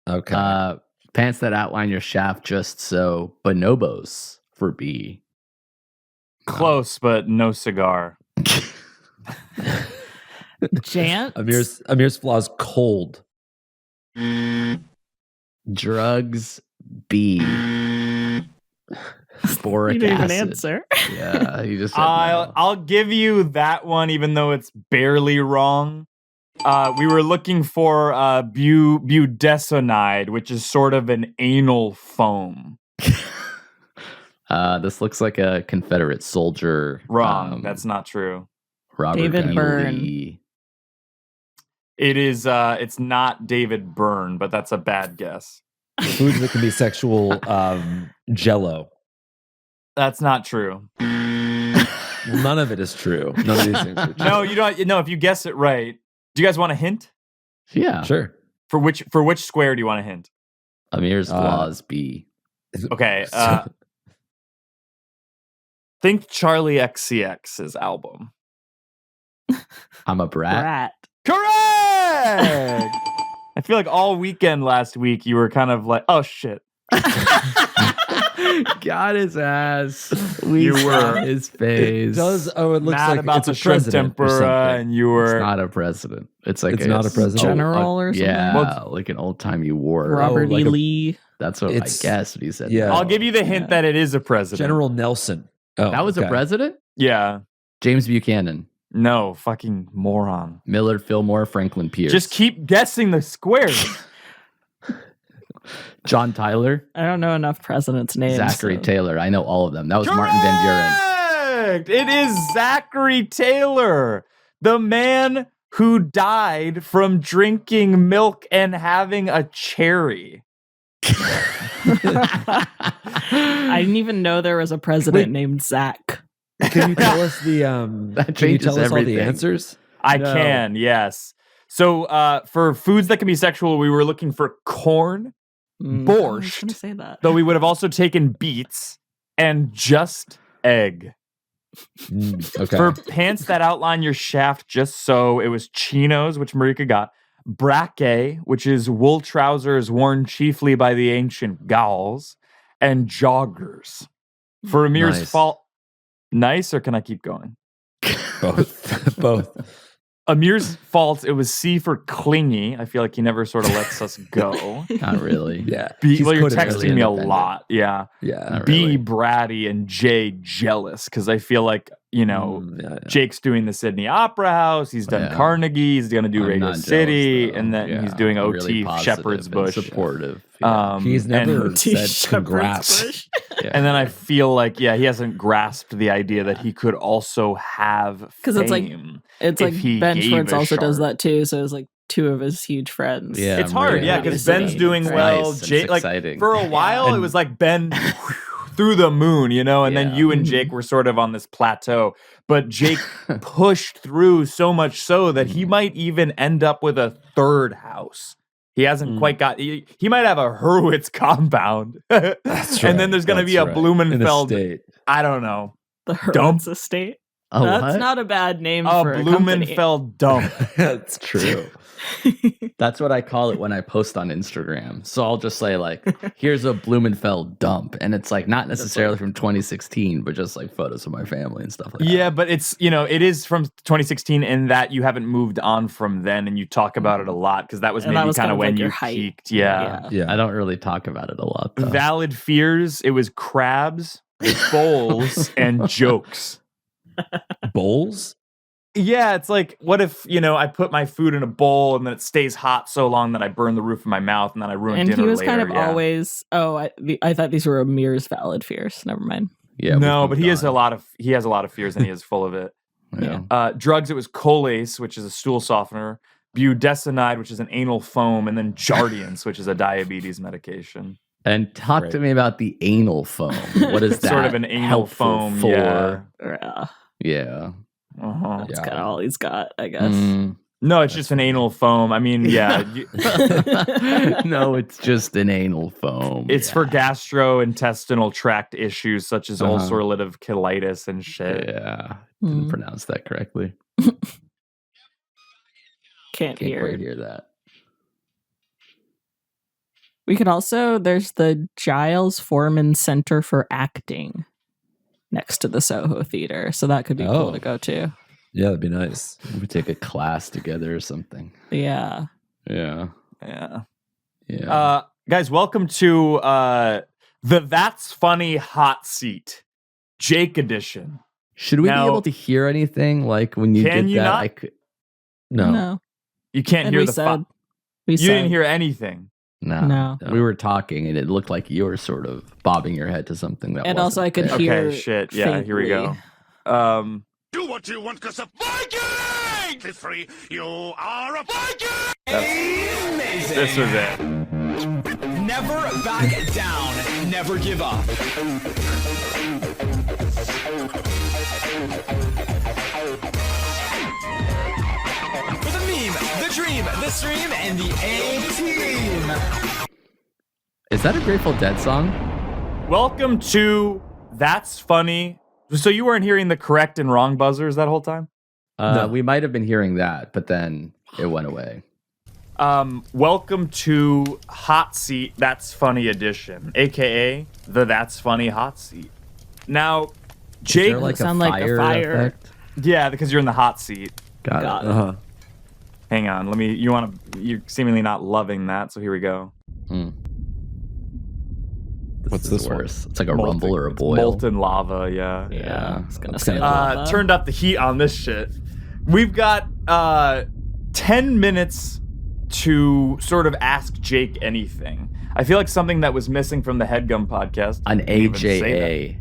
Okay. Pants that outline your shaft just so bonobos for B. Close, but no cigar. Jant. Amir's flaws cold. Drugs B. Boric You didn't even acid. answer. Yeah, you just said I'll, no. I'll give you that one, even though it's barely wrong. We were looking for budesonide, which is sort of an anal foam. This looks like a Confederate soldier. Wrong. That's not true. Robert David E. Byrne. Lee. It is. It's not David Byrne, but that's a bad guess. Foods that can be sexual. Jello. That's not true. None of it is true. None of these things are true. No, you don't. No, if you guess it right, do you guys want a hint? Yeah. Sure. For which square do you want a hint? Amir's flaws B. Okay. Think Charlie XCX's album. I'm a brat. Brat. Correct. I feel like all weekend last week you were kind of like, oh shit. Got his ass. We You saw were. his face. It does. Oh, it looks Mad like about it's the a shrimp president or tempura, something. and you were It's not a president. It's like It's not a president? General or something? Yeah, Well, like an old timey war. Robert like E. a- Lee. That's what I It's- guessed. He said. yeah. no. I'll give you the hint that it is a president. General Nelson. Oh, That was a okay. president. Yeah. James Buchanan, No, fucking moron. Millard Fillmore, Franklin Pierce. Just keep guessing the squares. John Tyler, I don't know enough presidents' names. Zachary so- Taylor. I know all of them. That was Martin Van Buren. Correct! It is Zachary Taylor, the man who died from drinking milk and having a cherry. I didn't even know there was a president named Zach. Can you tell us the can you tell us all the answers? I can, yes. So for foods that can be sexual, we were looking for corn, I was borscht, gonna say that. though we would have also taken beets, and just egg. Okay. For pants that outline your shaft just so, it was chinos, which Marika got, braque, which is wool trousers worn chiefly by the ancient Gauls, and joggers. For Amir's Nice. fault, nice, or can I keep going? Both. Both. Amir's fault, it was C for clingy. I feel like he never sort of lets us go. Not really. Yeah. B, He's well, you're codependent. texting me a independent. lot. Yeah. Yeah. Not B, really. bratty, and J, jealous. Because I feel like, Yeah. Jake's doing the Sydney Opera House. He's done Yeah. Carnegie. He's going to do I'm Radio not jealous, City. though. And then Yeah, he's doing I'm OT really positive Shepherd's and Bush. supportive. Yeah. He's never and, said Shepherd's congrats. Bush. Yeah. and then I feel like, he hasn't grasped the idea that he could also have 'Cause it's like- fame It's if like he Ben gave Schwartz a also does shark. that too. So it's like two of his huge friends. Yeah, It's I'm hard, really yeah, happy because to see Ben's that. doing It's well. nice and Jake, it's like exciting. for a while, it was like Ben through the moon, and then Yeah. you and Jake were sort of on this plateau. But Jake pushed through so much so that he might even end up with a third house. He hasn't quite got. He might have a Hurwitz compound, That's and then there's going to be a In a Blumenfeld. state. I don't know, The Dump. Hurwitz estate. Oh, That's what? not a bad name a for a company. Blumenfeld dump. That's true. That's what I call it when I post on Instagram. So I'll just say like, here's a Blumenfeld dump. And it's like not necessarily from 2016, but just like photos of my family and stuff like that. Yeah, but it's it is from 2016 in that you haven't moved on from then, and you talk about it a lot because that was And maybe that was kind of when like you your height. peaked. Yeah. Yeah. I don't really talk about it a lot though. Valid fears. It was crabs, bowls, and jokes. Bowls? Yeah, it's like, what if, I put my food in a bowl and then it stays hot so long that I burn the roof of my mouth and then I ruin And dinner he was later. kind of yeah. always. Oh, I thought these were Amir's valid fears. Never mind. Yeah. No, we've but he moved has a on. lot of fears and he is full of it. Yeah. Drugs, it was Colace, which is a stool softener, budesonide, which is an anal foam, and then Jardiance, which is a diabetes medication. And talk to me about the anal foam. What is that? Sort of an anal helpful foam, for? yeah. Yeah. Uh-huh. That's kind of all he's got, I guess. Mm. No, it's just an anal foam. I mean, yeah. No, it's just an anal foam. It's for gastrointestinal tract issues such as Uh-huh. ulcerative colitis and shit. Yeah. Didn't Mm. pronounce that correctly. Can't Can't hear. quite hear that. We could also, there's the Giles Foreman Center for Acting next to the Soho Theater. So that could be cool Oh. to go to. Yeah, that'd be nice. We take a class together or something. Yeah. Yeah. Yeah. Yeah. Guys, welcome to the That's Funny Hot Seat, Jake edition. Should we now- be able to hear anything like when you Can did you that? not? I could. No. You can't And hear we the said, we You said, didn't hear anything. No. No. We were talking and it looked like you were sort of bobbing your head to something that And also wasn't I could there. hear Okay, shit. Yeah, here we go. Do what you want, cause a Viking is free. You are a Viking! This was it. Never back down. Never give up. For the meme, the dream, the stream, and the A-team. Is that a Grateful Dead song? Welcome to That's Funny. So you weren't hearing the correct and wrong buzzers that whole time? No. We might have been hearing that, but then it went away. Welcome to Hot Seat That's Funny edition, aka the That's Funny Hot Seat. Now, Is Jake, there like a sound like a fire, fire. effect? yeah, because you're in the hot seat. Got Got it. it. Uh-huh. Hang on, you're seemingly not loving that, so here we go. What's is this one? worse. It's like a Molten- rumble or a it's boil. Molten lava, yeah. Yeah. I was going to That's say kinda lava. Turned up the heat on this shit. We've got 10 minutes to sort of ask Jake anything. I feel like something that was missing from the Headgum podcast. An Didn't even say AJA.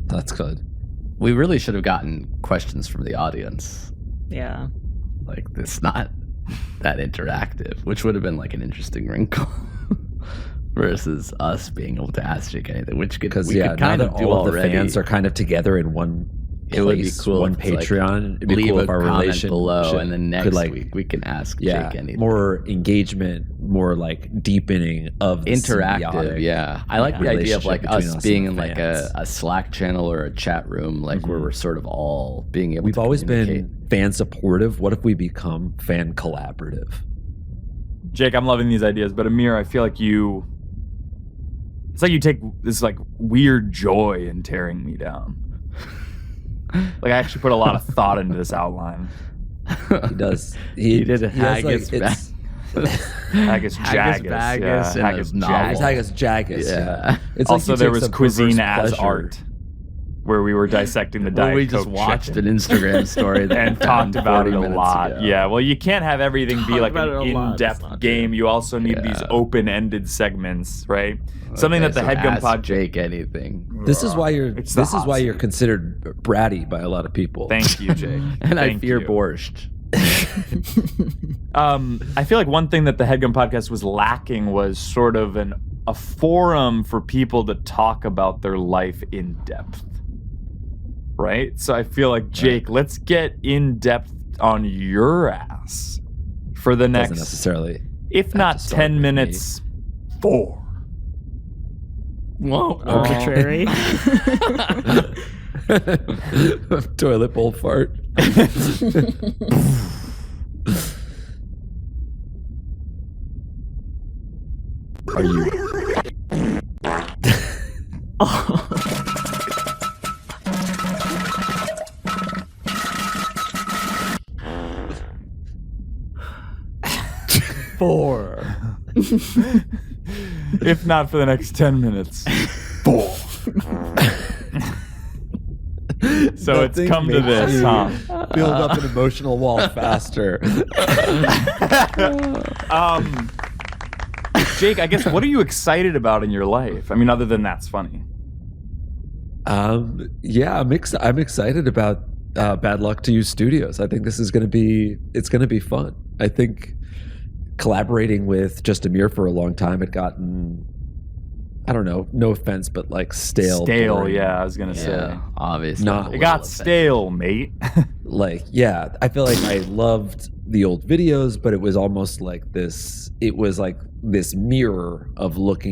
That's good. We really should have gotten questions from the audience. Yeah. Like, it's not that interactive, which would have been like an interesting wrinkle. versus us being able to ask Jake anything, which could Because we could now kind that of do all of the already. fans are kind of together in one place, It would be cool one if it's, like, Patreon. It'd be leave cool a if our comment relationship below, and then next could, like, week we can ask yeah, Jake anything. more engagement, more like deepening of the Interactive, symbiotic yeah. I like the idea of like relationship us between being and in like fans. a Slack channel or a chat room, like where we're sort of all being able. We've to always communicate. been fan supportive. What if we become fan collaborative? Jake, I'm loving these ideas, but Amir, I feel like it's like you take this like weird joy in tearing me down. Like I actually put a lot of thought into this outline. He does. He did a he has, Haggis it's- Haggis Haggis Baggis. Baggis Yeah. and Haggis a novel. Jaggis. It's Haggis Jaggis. Yeah. Yeah. It's Also, you there take was some cuisine perverse as pleasure. art, where we were dissecting the Well, Diet we just Coke watched chicken an Instagram story that and we found talked about it 40 a minutes lot. ago. Yeah, well, you can't have everything be Talked like about an it a lot. It's in-depth not game. true. You also need these Yeah. open-ended segments, right? Something Okay, that the so Headgum ask podcast. Jake anything. This is why you're. It's the This is hot why seat. you're considered bratty by a lot of people. Thank you, Jake. And I Thank fear you. borscht. I feel like one thing that the Headgum podcast was lacking was sort of a forum for people to talk about their life in depth. Right? So I feel like, Jake, let's get in depth on your ass for the Doesn't next, necessarily. if have not to start 10 with minutes, 4. Whoa. Arbitrary. Toilet bowl fart. Are you? If not for the next 10 minutes, 4. So it's Nothing come to makes this, you huh? Build up an emotional wall faster. Jake, I guess, what are you excited about in your life? I mean, other than that's funny. Yeah, I'm excited about Bad Luck to You Studios. I think this is going to be fun. I think collaborating with just Amir for a long time had gotten, I don't know, no offense, but like stale. boring. Yeah, I was gonna say. Yeah, obviously. Not- I'm a It little got offended. stale, mate. Like, yeah, I feel like I loved the old videos, but it was almost like this. It was like this mirror of look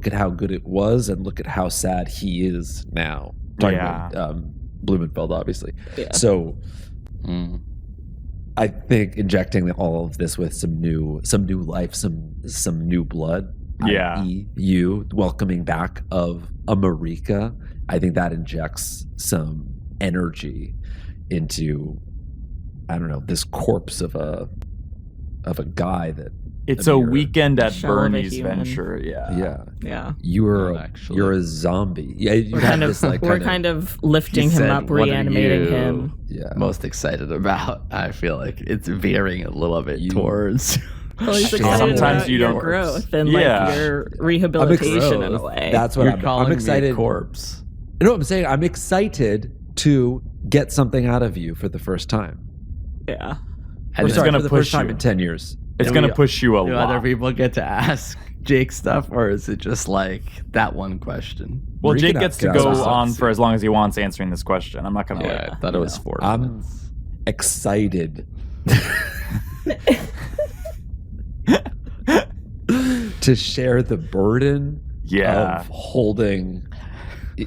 at how good it was and look at how sad he is now. Talking Yeah. about Blumenfeld, obviously. Yeah. So Mm. I think injecting all of this with some new life, some new blood. Yeah. i.e. you welcoming back of a Marika. I think that injects some energy into, I don't know, this corpse of a guy that It's a Amir. weekend at Shell of a Bernie's human. venture. Yeah. yeah, Yeah. Not actually. you're a zombie. Yeah, you We're have kind of this like we're kind of lifting He him said, up, "What are reanimating you him. yeah. most excited about? I feel like it's veering a little bit You- towards. Well, he's Shit. excited Sometimes about you your don't- growth and Yeah. like your rehabilitation in a way. That's what You're I'm calling excited. me a corpse. No, I'm saying I'm excited to get something out of you for the first time. yeah. And It's Sorry, gonna for the first push time you. in 10 years. It's Do gonna we- push you a Do lot. other people get to ask Jake stuff, or is it just like that one question? Well, Marika Jake gets to asked go us. on for as long as he wants answering this question. I'm not gonna. Yeah, I thought it was 4 I'm minutes. excited to share the burden Yeah. of holding,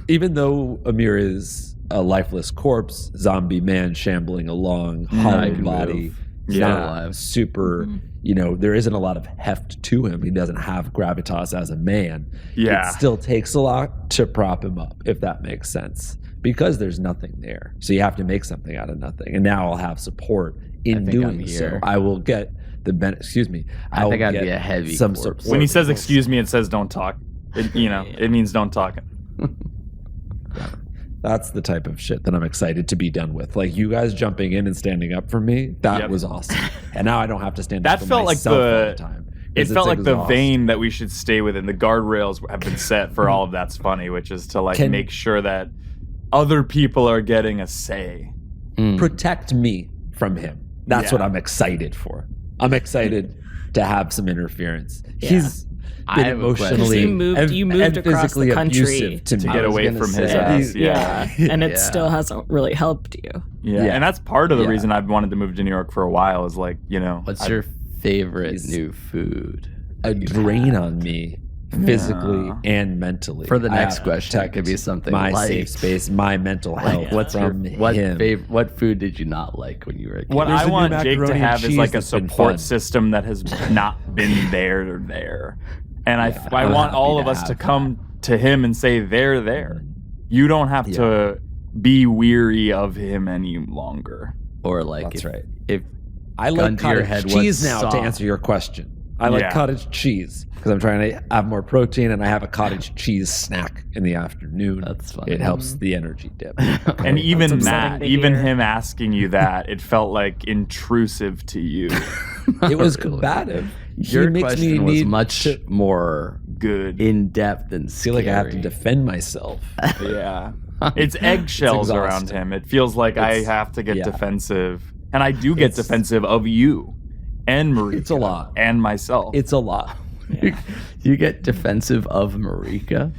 even though Amir is a lifeless corpse, zombie man shambling along, I hollow can body. move. He's Yeah. not Alive. super, there isn't a lot of heft to him. He doesn't have gravitas as a man. Yeah. It still takes a lot to prop him up, if that makes sense, because there's nothing there. So you have to make something out of nothing. And now I'll have support in think I'm doing so. here. I will get the excuse me. I think will I'd get be a heavy some corpse. support. When he says "excuse me," it says "don't talk." It means don't talk. That's the type of shit that I'm excited to be done with. Like you guys jumping in and standing up for me, that Yep. was awesome. And now I don't have to stand That up for felt like myself all the- the time. It 'Cause felt it's like the exhausting. vein that we should stay within. The guardrails have been set for all of That's Funny, which is to like Can- make sure that other people are getting a say. Protect me from him. That's Yeah. what I'm excited for. I'm excited to have some interference. I have a emotionally you moved and across physically the country abusive to me. get away gonna from his say, ass. Yeah. and it Yeah. still hasn't really helped you. Yeah. Yeah. And that's part of the Yeah. reason I've wanted to move to New York for a while is like, What's your favorite new food? A drain on me physically and mentally. For the I next have to question, it protect could be something my like safe space, my mental health. What's your from what him. what food did you not like when you were a kid? what There's I a new want Jake to macaroni and have is cheese like a that's been support fun. system that has not been there. And I I'm want happy all to of us have to come to him and say, they're there. You don't have to be weary of him any longer. Or like That's right. if I gun like to your cottage head, cheese what now to song? answer your question. I like Yeah. cottage cheese because I'm trying to have more protein and I have a cottage cheese snack in the afternoon. That's funny. It helps the energy dip. And even upsetting that, to even hear. him asking you that, it felt like intrusive to you. It was Really. combative. Your He makes question me was need much to more Good. in depth and feel like I have to defend myself. Yeah. It's eggshells It's around exhausting. him. It feels like I It's- have to get yeah. defensive. And I do get It's- defensive of you and Marika. It's a lot. And myself. It's a lot. You get defensive of Marika.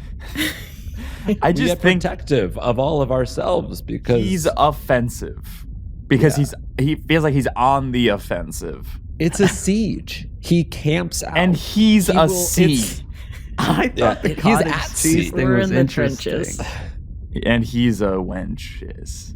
I We just get think protective of all of ourselves because he's offensive. Because he feels like he's on the offensive. it's a siege. He camps out. And he's He a will- seed. it's- I thought the he's cottage at cheese sea. thing We're was in the interesting. trenches. And he's a wench. Yes.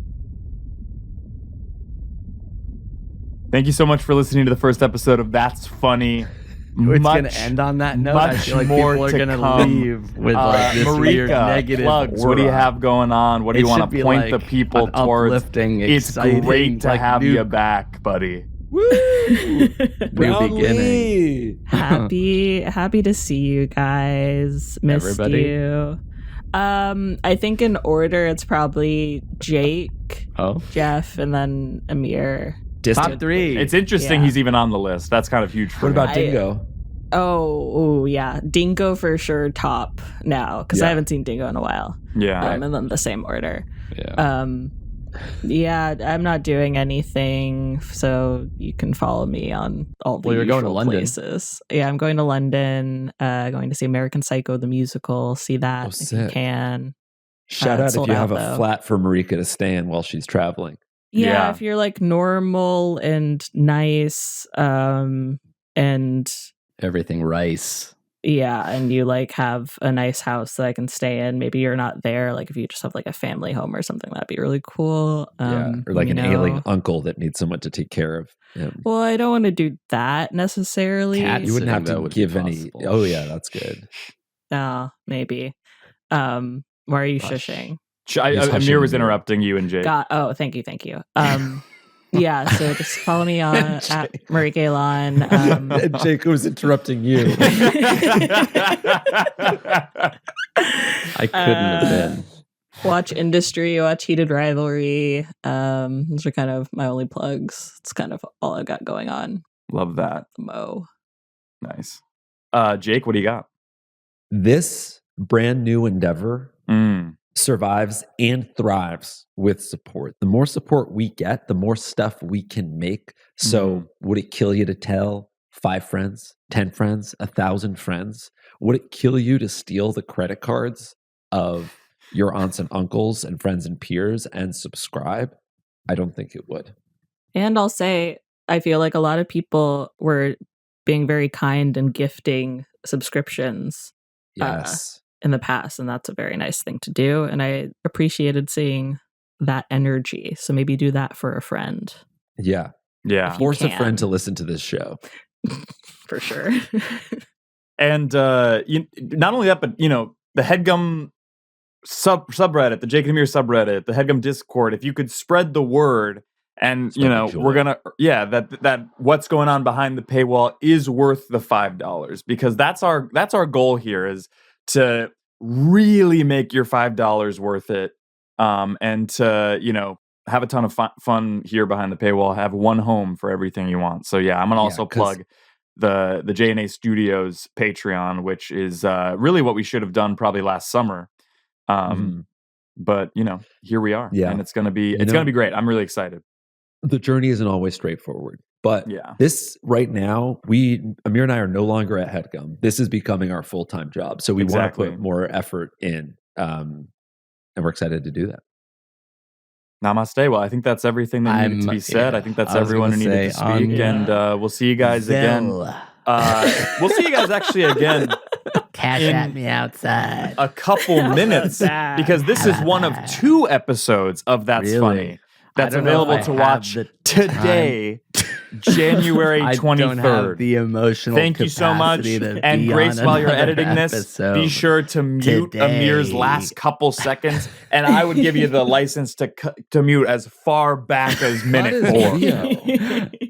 Thank you so much for listening to the first episode of That's Funny. It's Much- gonna end on that note. I much feel like more people are to gonna come. leave with like this Marika, weird negative. plugs. What do you aura. have going on? What do It you want should to be point like the people an towards? uplifting, It's exciting, great to like, have new- you back, buddy. New Brown beginning. Lee. happy to see you guys. Missed Everybody? you. I think in order it's probably Jake, Oh, Geoff, and then Amir. top 3. It's interesting Yeah. he's even on the list. That's kind of huge for What me. about Dingo? Oh, yeah, Dingo for sure top now because I Yeah. haven't seen Dingo in a while. Yeah. And then the same order. yeah. Yeah, I'm not doing anything, so you can follow me on all the Well, you're going to usual London. places. Yeah, I'm going to London. Going to see American Psycho the musical. See that Oh, if you sick. can. Shout it's out if sold you out, have a though. flat for Marika to stay in while she's traveling. Yeah, Yeah. if you're like normal and nice, and Everything rice. yeah, and you like have a nice house that I can stay in. Maybe you're not there. Like if you just have like a family home or something, that'd be really cool. Or like you an know. ailing uncle that needs someone to take care of him. Well, I don't want to do that necessarily. Cat You wouldn't have that to would be give any. possible. Oh yeah, that's good. Maybe. Why are you Hush. shushing? He's hushing Amir was you. interrupting you and Jake. Thank you. Yeah, so just follow me on at Marika Elon. And Jake was interrupting you. I couldn't have been. Watch Industry, watch Heated Rivalry. Those are kind of my only plugs. It's kind of all I've got going on. Love that. Mo. Nice. Jake, what do you got? This brand new endeavor survives and thrives with support. The more support we get, the more stuff we can make. So would it kill you to tell 5 friends, 10 friends, 1,000 friends? Would it kill you to steal the credit cards of your aunts and uncles and friends and peers and subscribe? I don't think it would. And I'll say, I feel like a lot of people were being very kind and gifting subscriptions Yes. in the past, and that's a very nice thing to do. And I appreciated seeing that energy. So maybe do that for a friend, Yeah. Yeah. Force a can. friend to listen to this show. for sure. And not only that, but the Headgum subreddit, the Jake and Amir subreddit, the Headgum Discord. If you could spread the word, and we're gonna that what's going on behind the paywall is worth the $5, because that's our goal here, is to really make your $5 worth it, and to have a ton of fun here behind the paywall. Have one home for everything you want. So yeah, I'm gonna also 'cause- plug the J&A Studios Patreon, which is really what we should have done probably last summer. But here we are. Yeah. And it's gonna be You know- great. I'm really excited. The journey isn't always straightforward. But Yeah. this right now, Amir and I are no longer at Headgum. This is becoming our full-time job. So we Exactly. want to put more effort in. And we're excited to do that. Namaste. Well, I think that's everything that needed to be said. I think that's everyone who needed to speak. And we'll see you guys again. We'll see you guys actually again. Cash at me outside. A couple minutes, because this is one of 2 episodes of That's Really? Funny that's I don't know available if to I watch have the today, January I 23rd. don't have the emotional Thank you so much. capacity to And be Grace, on while you're another editing this, episode be sure to mute today. Amir's last couple seconds. And I would give you the license to mute as far back as minute 4.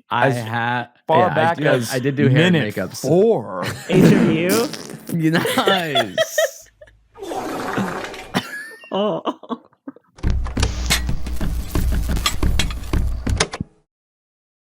I As had far back as I did do hair and minute makeup. 4. HMU. Nice. Oh.